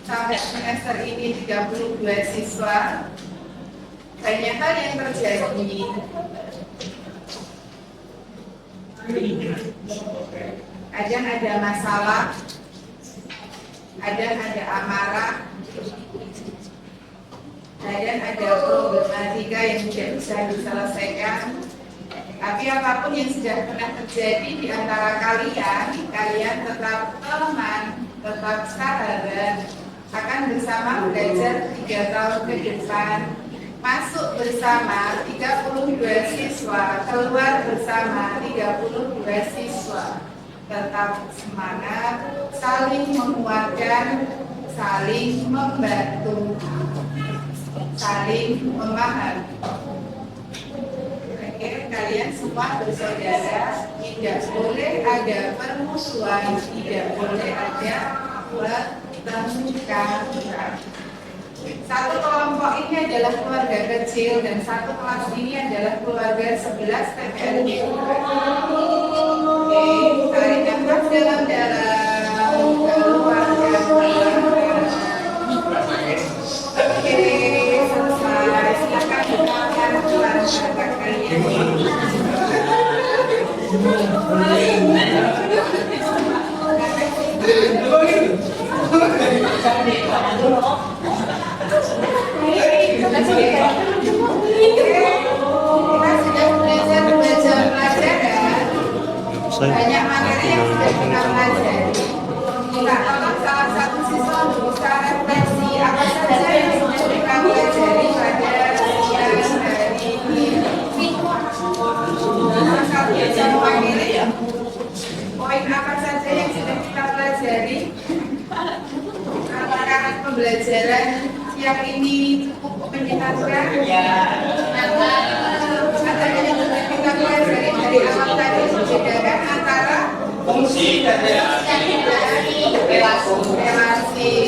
[SPEAKER 2] sampai semester ini 32 siswa. Banyak hal yang terjadi. Kadang ada masalah, kadang ada amarah, kadang ada problematika yang tidak bisa diselesaikan. Tapi apapun yang sudah pernah terjadi di antara kalian tetap teman, tetap sahabat, akan bersama belajar 3 tahun ke depan. Masuk bersama 32 siswa, keluar bersama 32 siswa. Tetap semangat, saling menguatkan, saling membantu, saling memahami. Oke, kalian semua bersaudara, tidak boleh ada permusuhan, tidak boleh ada pertengkaran. Satu kelompok ini adalah keluarga kecil dan satu kelas ini adalah keluarga 11 TPLD. Oke, tarik nafas dalam-dalam, keluarga. Oke, selesai. Silakan dengarkan keluarga kalian. Kita sudah belajar pelajaran. Banyak materi yang sudah kita pelajari. Kita tolong salah satu siswa untuk bisa refleksi apa saja yang sudah kita pelajari pada siang hari ini. Salah satu bisa mewakili poin apa saja yang sudah kita pelajari. Apakah pembelajaran siang ini cukup menyenangkan? Ada yang sudah kita pelajari dari awal tadi membedakan antara
[SPEAKER 5] Fungsi dan
[SPEAKER 2] relasi.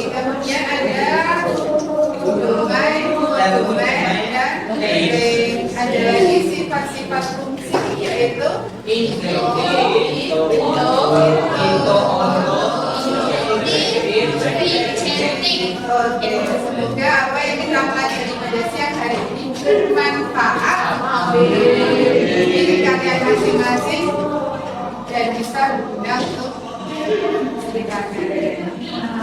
[SPEAKER 2] Kemudian ada domain, domain, dan domain. Ada lagi sifat-sifat fungsi, yaitu Oke, semoga apa yang kita pelajari pada siang hari ini bermanfaat bagi kalian masing-masing dan bisa berguna untuk berkarya.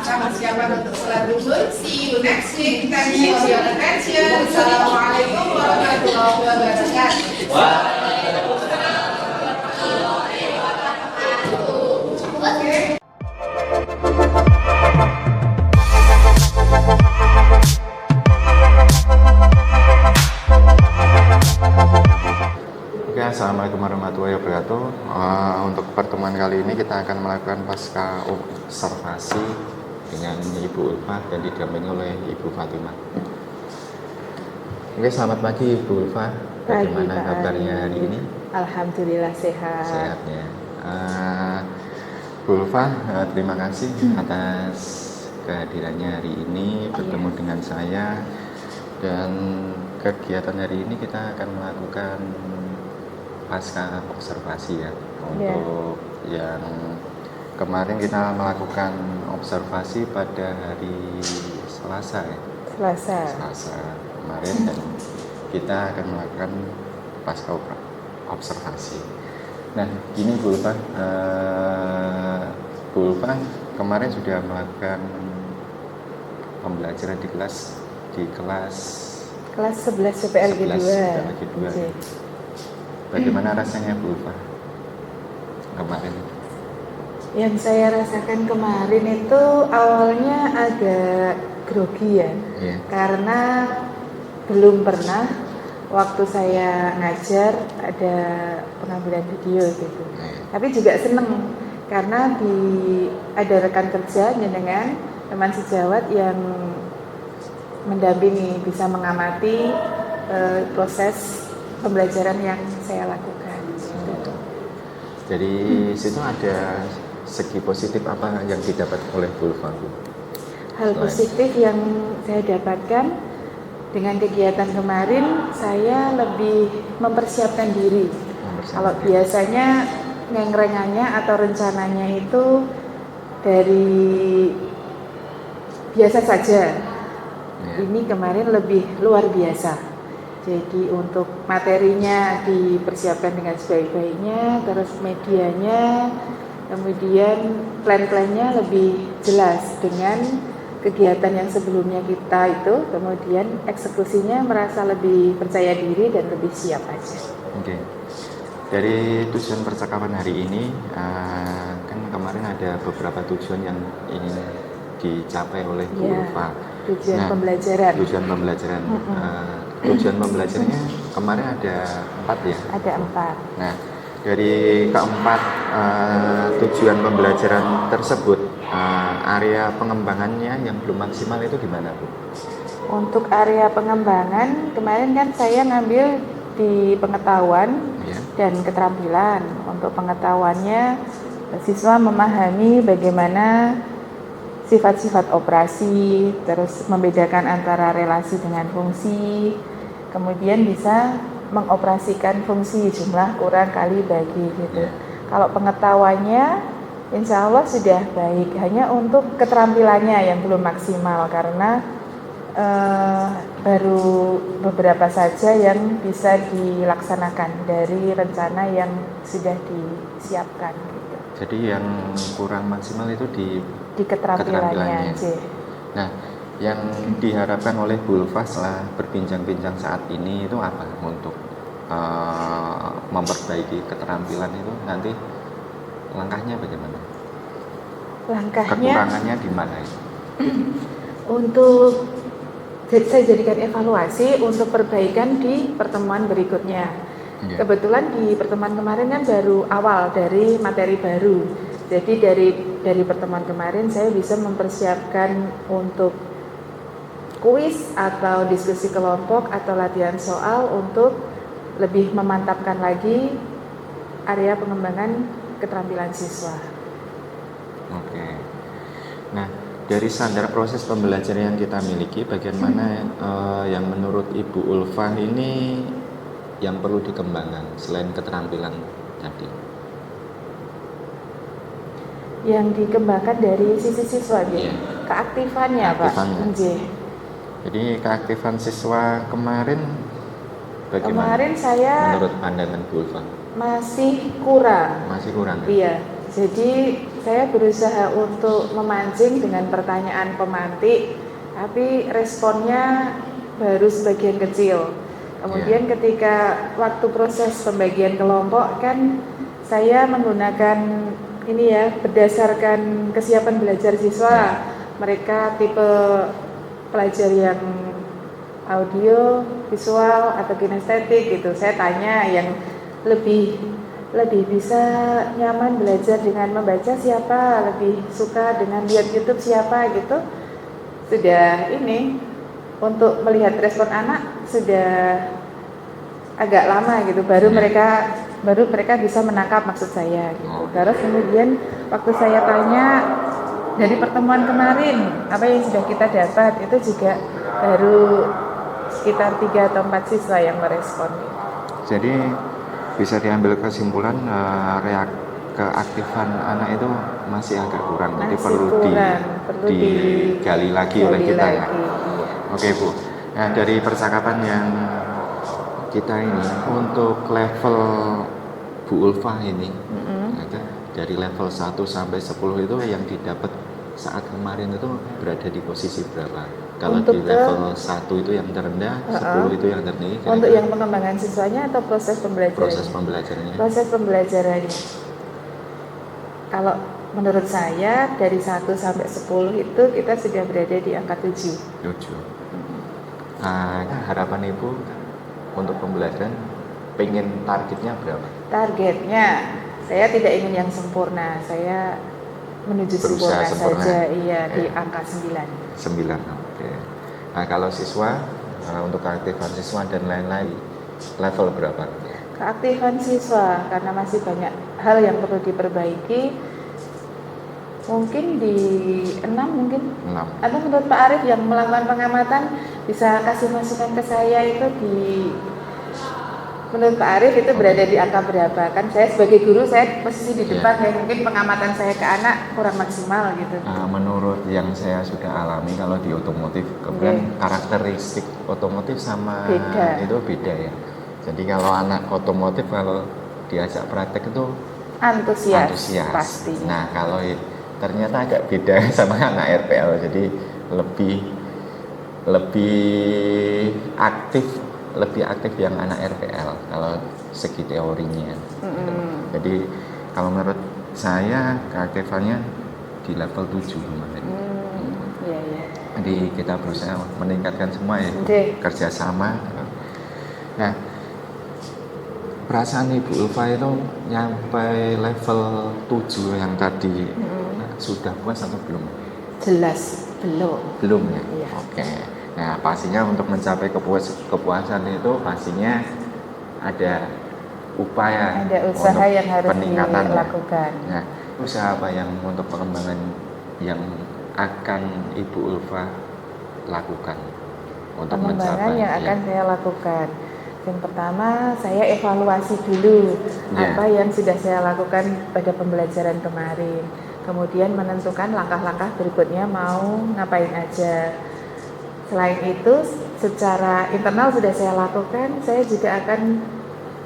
[SPEAKER 2] Sama siapa untuk sholat zuhur. See you next week. Thank you for your attention. Assalamualaikum warahmatullahi wabarakatuh. Oke.
[SPEAKER 1] Oke, assalamualaikum warahmatullahi wabarakatuh. Untuk pertemuan kali ini kita akan melakukan pasca observasi dengan Ibu Ulfa dan didampingi oleh Ibu Fatimah. Oke, selamat pagi Ibu Ulfa. Bagaimana kabarnya hari ini?
[SPEAKER 2] Alhamdulillah sehat.
[SPEAKER 1] Sehatnya. Bu Ulfa, terima kasih atas kehadirannya hari ini bertemu dengan saya, dan kegiatan hari ini kita akan melakukan pasca observasi ya. Untuk yang kemarin kita melakukan observasi pada hari Selasa ya. Selasa kemarin, dan kita akan melakukan pasca observasi. Nah, gini Bu Ulfa, Bu Ulfa kemarin sudah melakukan pembelajaran di kelas
[SPEAKER 2] 11 CPLG 2.
[SPEAKER 1] CPLG 2. Bagaimana rasanya Bu Ulfa kemarin?
[SPEAKER 2] Yang saya rasakan kemarin itu awalnya agak grogi ya, karena belum pernah waktu saya ngajar ada pengambilan video gitu. Tapi juga seneng karena ada rekan kerja dengan teman sejawat yang mendampingi, bisa mengamati proses pembelajaran yang saya lakukan. Gitu.
[SPEAKER 1] Jadi situ ada segi positif apa yang didapat oleh Bu Ulfa?
[SPEAKER 2] Hal positif yang saya dapatkan dengan kegiatan kemarin, saya lebih mempersiapkan diri. Kalau biasanya ngengrengannya atau rencananya itu dari biasa saja, ini kemarin lebih luar biasa. Jadi untuk materinya dipersiapkan dengan sebaik-baiknya, terus medianya, kemudian plan-plannya lebih jelas dengan kegiatan yang sebelumnya kita itu, kemudian eksekusinya merasa lebih percaya diri dan lebih siap aja.
[SPEAKER 1] Oke. Dari tujuan percakapan hari ini, kan kemarin ada beberapa tujuan yang ingin dicapai oleh Bu Ulfa.
[SPEAKER 2] Tujuan pembelajaran.
[SPEAKER 1] Tujuan pembelajaran. Tujuan pembelajarannya kemarin ada 4 ya? Ada
[SPEAKER 2] 4.
[SPEAKER 1] Nah, dari keempat tujuan pembelajaran tersebut, area pengembangannya yang belum maksimal itu gimana Bu?
[SPEAKER 2] Untuk area pengembangan, kemarin kan saya ngambil di pengetahuan dan keterampilan. Untuk pengetahuannya, siswa memahami bagaimana sifat-sifat operasi, terus membedakan antara relasi dengan fungsi, kemudian bisa mengoperasikan fungsi jumlah kurang kali bagi gitu. Kalau pengetahuannya insya Allah sudah baik, hanya untuk keterampilannya yang belum maksimal karena baru beberapa saja yang bisa dilaksanakan dari rencana yang sudah disiapkan gitu.
[SPEAKER 1] Jadi yang kurang maksimal itu di
[SPEAKER 2] keterampilannya.
[SPEAKER 1] Nah, yang diharapkan oleh Bu Ulfa setelah berbincang-bincang saat ini itu apa untuk memperbaiki keterampilan itu nanti langkahnya bagaimana? Kekurangannya di mana itu?
[SPEAKER 2] Untuk saya jadikan evaluasi untuk perbaikan di pertemuan berikutnya. Kebetulan di pertemuan kemarin kan baru awal dari materi baru. Jadi dari pertemuan kemarin saya bisa mempersiapkan untuk kuis atau diskusi kelompok atau latihan soal untuk lebih memantapkan lagi area pengembangan keterampilan siswa.
[SPEAKER 1] Oke. Nah, dari standar proses pembelajaran yang kita miliki, bagaimana yang menurut Ibu Ulfa ini yang perlu dikembangkan selain keterampilan tadi?
[SPEAKER 2] Yang dikembangkan dari sisi siswa, keaktifannya, Pak.
[SPEAKER 1] Jadi keaktifan siswa kemarin bagaimana?
[SPEAKER 2] Kemarin saya
[SPEAKER 1] menurut pandangan Bu Ulfa
[SPEAKER 2] masih kurang.
[SPEAKER 1] Masih kurang.
[SPEAKER 2] Iya. Jadi saya berusaha untuk memancing dengan pertanyaan pemantik, tapi responnya baru sebagian kecil. Kemudian ketika waktu proses pembagian kelompok kan saya menggunakan ini ya, berdasarkan kesiapan belajar siswa. Mereka tipe pelajar yang audio, visual atau kinestetik gitu. Saya tanya yang lebih bisa nyaman belajar dengan membaca siapa, lebih suka dengan lihat YouTube siapa gitu. Sudah ini untuk melihat respon anak sudah agak lama gitu, baru mereka bisa menangkap maksud saya gitu. Terus kemudian waktu saya tanya dari pertemuan kemarin apa yang sudah kita dapat, itu juga baru sekitar 3 atau 4 siswa yang merespon.
[SPEAKER 8] Jadi bisa diambil kesimpulan keaktifan anak itu masih agak kurang, jadi perlu digali lagi oleh kita ya. Oke Bu, nah dari percakapan yang kita ini untuk level Bu Ulfa ini, dari level 1 sampai 10 itu yang didapat saat kemarin itu berada di posisi berapa? Kalau di level 1 itu yang terendah, 10 itu yang tertinggi.
[SPEAKER 2] Untuk yang pengembangan siswanya atau proses pembelajarannya?
[SPEAKER 8] Proses pembelajarannya.
[SPEAKER 2] Proses pembelajarannya. Kalau menurut saya dari 1 sampai 10 itu kita sudah berada di angka 7.
[SPEAKER 8] Harapan Ibu untuk pembelajaran pengen targetnya berapa?
[SPEAKER 2] Targetnya saya tidak ingin yang sempurna, saya menuju sempurna saja, di angka 9.
[SPEAKER 8] 9, oke. Nah kalau siswa, untuk keaktifan siswa dan lain-lain, level berapa?
[SPEAKER 2] Keaktifan siswa, karena masih banyak hal yang perlu diperbaiki, mungkin di 6 mungkin. 6. Atau menurut Pak Arief yang melakukan pengamatan bisa kasih masukan ke saya itu menurut Pak Arief itu berada di angka berapa? Kan saya sebagai guru, saya posisi di depan, ya mungkin pengamatan saya ke anak kurang maksimal gitu.
[SPEAKER 8] Menurut yang saya sudah alami kalau di otomotif, kemudian karakteristik otomotif sama itu beda ya. Jadi kalau anak otomotif kalau diajak praktek itu antusias pasti. Nah kalau ternyata agak beda sama anak RPL, jadi lebih aktif yang anak RPL kalau segi teorinya. Jadi kalau menurut saya keaktifannya di level 7 kemarin. Jadi kita berusaha meningkatkan semua ya, kerjasama. Nah, perasaan Ibu Ulfa itu nyampe level 7 yang tadi sudah puas atau belum?
[SPEAKER 2] Jelas belum
[SPEAKER 8] ya. Oke. Nah pastinya untuk mencapai kepuasan itu pastinya ada upaya,
[SPEAKER 2] ada usaha yang harus
[SPEAKER 8] peningkatan
[SPEAKER 2] dilakukan.
[SPEAKER 8] Nah, usaha apa yang untuk pengembangan yang akan Ibu Ulfa lakukan untuk
[SPEAKER 2] pengembangan yang akan saya lakukan? Yang pertama, saya evaluasi dulu apa yang sudah saya lakukan pada pembelajaran kemarin. Kemudian menentukan langkah-langkah berikutnya mau ngapain aja. Selain itu, secara internal sudah saya lakukan, saya juga akan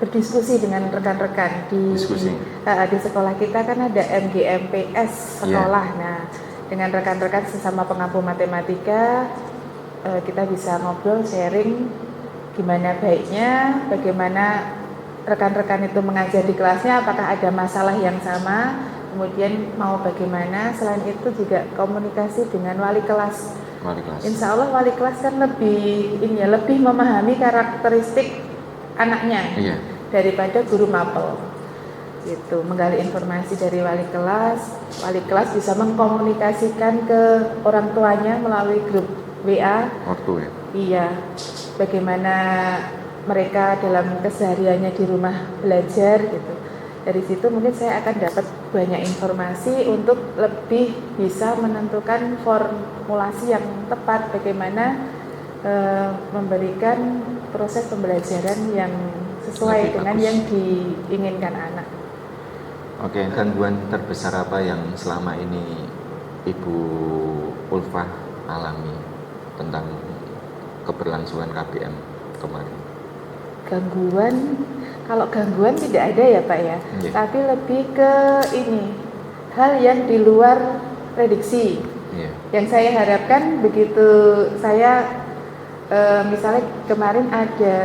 [SPEAKER 2] berdiskusi dengan rekan-rekan di sekolah kita kan ada MGMPS sekolah. Nah, dengan rekan-rekan sesama pengampu matematika, kita bisa ngobrol, sharing gimana baiknya, bagaimana rekan-rekan itu mengajar di kelasnya, apakah ada masalah yang sama, kemudian mau bagaimana. Selain itu juga komunikasi dengan wali kelas. Insya Allah wali kelas kan lebih memahami karakteristik anaknya daripada guru mapel. Gitu, menggali informasi dari wali kelas bisa mengkomunikasikan ke orang tuanya melalui grup WA. Iya, bagaimana mereka dalam kesehariannya di rumah belajar gitu. Dari situ mungkin saya akan dapat banyak informasi untuk lebih bisa menentukan formulasi yang tepat bagaimana memberikan proses pembelajaran yang sesuai dengan yang diinginkan anak.
[SPEAKER 8] Oke, gangguan terbesar apa yang selama ini Ibu Ulfa alami tentang keberlangsungan KBM kemarin?
[SPEAKER 2] Kalau gangguan tidak ada ya Pak ya, tapi lebih ke hal yang di luar prediksi. Yang saya harapkan begitu saya misalnya kemarin ada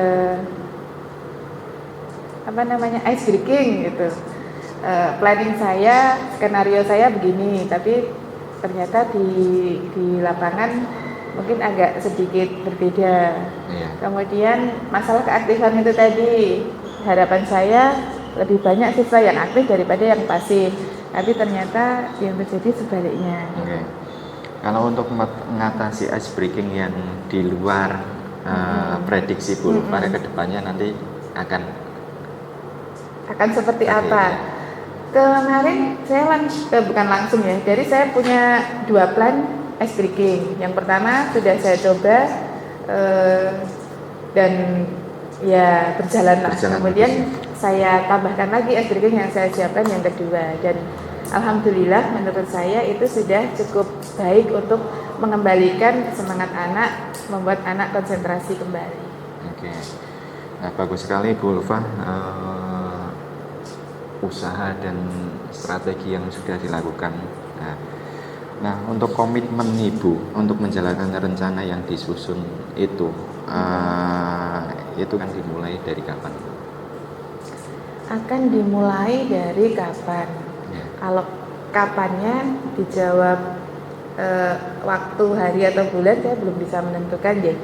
[SPEAKER 2] ice breaking gitu, planning saya, skenario saya begini, tapi ternyata di lapangan mungkin agak sedikit berbeda. Kemudian masalah keaktifan itu tadi, harapan saya lebih banyak siswa yang aktif daripada yang pasif, tapi ternyata yang terjadi sebaliknya.
[SPEAKER 8] Kalau untuk mengatasi ice breaking yang di luar prediksi Bu pada kedepannya nanti
[SPEAKER 2] akan seperti
[SPEAKER 8] Oke,
[SPEAKER 2] apa.
[SPEAKER 8] ya.
[SPEAKER 2] Kemarin saya bukan langsung ya, jadi saya punya 2 plan ice breaking. Yang pertama sudah saya coba dan ya berjalan lah. Kemudian saya tambahkan lagi ice breaking yang saya siapkan yang kedua, dan alhamdulillah menurut saya itu sudah cukup baik untuk mengembalikan semangat anak, membuat anak konsentrasi kembali.
[SPEAKER 8] Oke. Nah, bagus sekali Bu Ulfa, usaha dan strategi yang sudah dilakukan. Nah, untuk komitmen Ibu untuk menjalankan rencana yang disusun itu kan dimulai dari kapan?
[SPEAKER 2] Akan dimulai dari kapan?
[SPEAKER 8] Ya.
[SPEAKER 2] Kalau kapannya dijawab waktu, hari atau bulan saya belum bisa menentukan ya.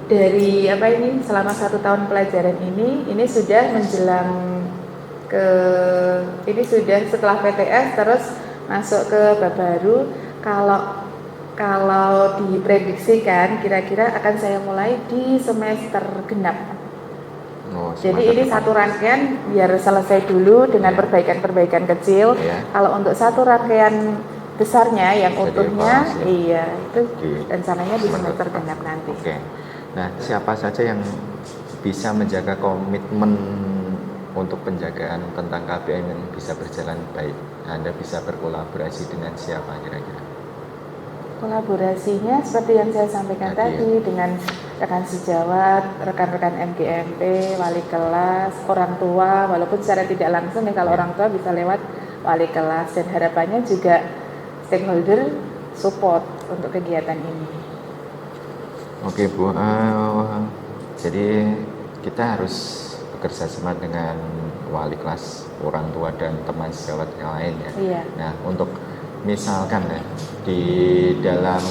[SPEAKER 2] Dari apa ini, selama 1 tahun pelajaran ini sudah menjelang ini sudah setelah PTS terus masuk ke bab baru. Kalau diprediksikan kira-kira akan saya mulai di semester genap. Jadi ini satu rangkaian biar selesai dulu dengan perbaikan-perbaikan kecil. Kalau untuk satu rangkaian besarnya yang utuhnya, iya itu rencananya di semester genap nanti.
[SPEAKER 8] Oke. Nah, siapa saja yang bisa menjaga komitmen untuk penjagaan tentang KBM yang bisa berjalan baik? Anda bisa berkolaborasi dengan siapa kira-kira?
[SPEAKER 2] Kolaborasinya seperti yang saya sampaikan tadi dengan rekan sejawat, rekan-rekan MGMP, wali kelas, orang tua, walaupun secara tidak langsung ya, kalau orang tua bisa lewat wali kelas, dan harapannya juga stakeholder support untuk kegiatan ini.
[SPEAKER 8] Oke Bu, jadi kita harus bekerja sama dengan wali kelas, orang tua dan teman sejawat yang lain ya.
[SPEAKER 2] Iya.
[SPEAKER 8] Nah, untuk misalkan ya di dalam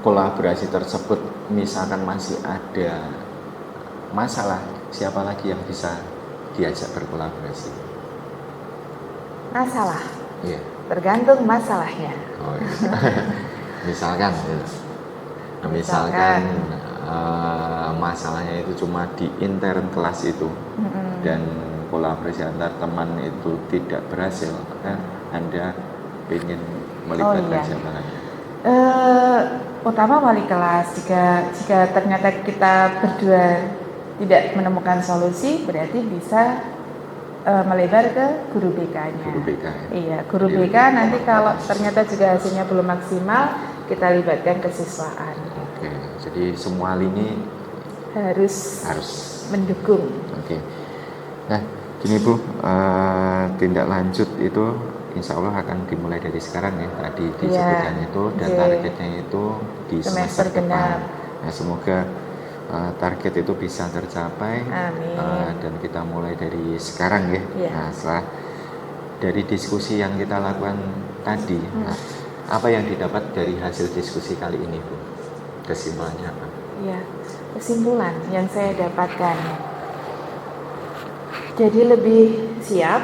[SPEAKER 8] kolaborasi tersebut misalkan masih ada masalah, siapa lagi yang bisa diajak berkolaborasi?
[SPEAKER 2] Masalah?
[SPEAKER 8] Iya.
[SPEAKER 2] Tergantung masalahnya.
[SPEAKER 8] Oh, iya. Misalkan masalahnya itu cuma di intern kelas itu dan kolaborasi antar teman itu tidak berhasil, maka Anda ingin melibatkan siapa lagi?
[SPEAKER 2] Utama wali kelas. Jika ternyata kita berdua tidak menemukan solusi, berarti bisa melebar ke guru BK-nya.
[SPEAKER 8] Guru BK.
[SPEAKER 2] Iya, guru BK nanti kalau ternyata juga hasilnya belum maksimal, kita libatkan kesiswaan.
[SPEAKER 8] Oke, jadi semua lini
[SPEAKER 2] harus mendukung.
[SPEAKER 8] Oke. Nah, gini Bu, tindak lanjut itu insya Allah akan dimulai dari sekarang ya, tadi disebutkan itu, dan targetnya itu di semester depan. Nah, semoga target itu bisa tercapai.
[SPEAKER 2] Amin.
[SPEAKER 8] Dan kita mulai dari sekarang ya. Nah, setelah dari diskusi yang kita lakukan tadi, nah, apa yang didapat dari hasil diskusi kali ini Bu? Kesimpulannya apa?
[SPEAKER 2] Ya, kesimpulan yang saya dapatkan, jadi lebih siap,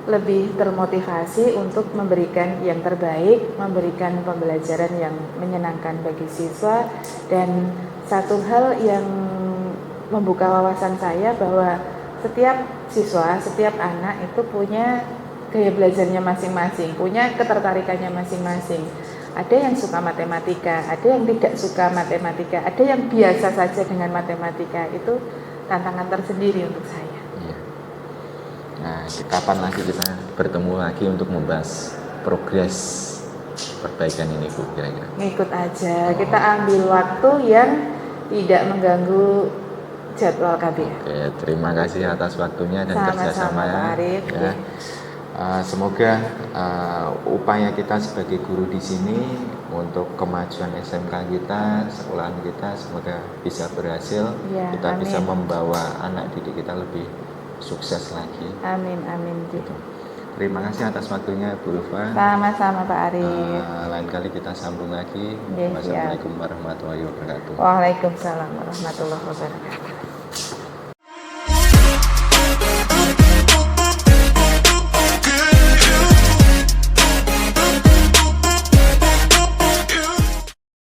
[SPEAKER 2] lebih termotivasi untuk memberikan yang terbaik, memberikan pembelajaran yang menyenangkan bagi siswa, dan satu hal yang membuka wawasan saya bahwa setiap siswa, setiap anak itu punya gaya belajarnya masing-masing, punya ketertarikannya masing-masing. Ada yang suka matematika, ada yang tidak suka matematika, ada yang biasa saja dengan matematika. Itu tantangan tersendiri untuk saya.
[SPEAKER 8] Iya. Nah, kapan lagi kita bertemu lagi untuk membahas progres perbaikan ini Bu, kira-kira?
[SPEAKER 2] Ngikut aja, kita ambil waktu yang tidak mengganggu jadwal KBM.
[SPEAKER 8] Oke, terima kasih atas waktunya dan
[SPEAKER 2] Sama-sama,
[SPEAKER 8] kerjasamanya.
[SPEAKER 2] Pak Arif.
[SPEAKER 8] Ya. Semoga upaya kita sebagai guru di sini untuk kemajuan SMK kita, sekolahan kita, semoga bisa berhasil.
[SPEAKER 2] Ya,
[SPEAKER 8] kita
[SPEAKER 2] amin.
[SPEAKER 8] bisa membawa anak didik kita lebih sukses lagi.
[SPEAKER 2] Amin, amin.
[SPEAKER 8] Gitu. Terima kasih atas waktunya Bu Ulfa.
[SPEAKER 2] Sama-sama Pak Arif.
[SPEAKER 8] Lain kali kita sambung lagi.
[SPEAKER 2] Ya,
[SPEAKER 8] Wassalamualaikum warahmatullahi wabarakatuh.
[SPEAKER 2] Waalaikumsalam warahmatullahi wabarakatuh.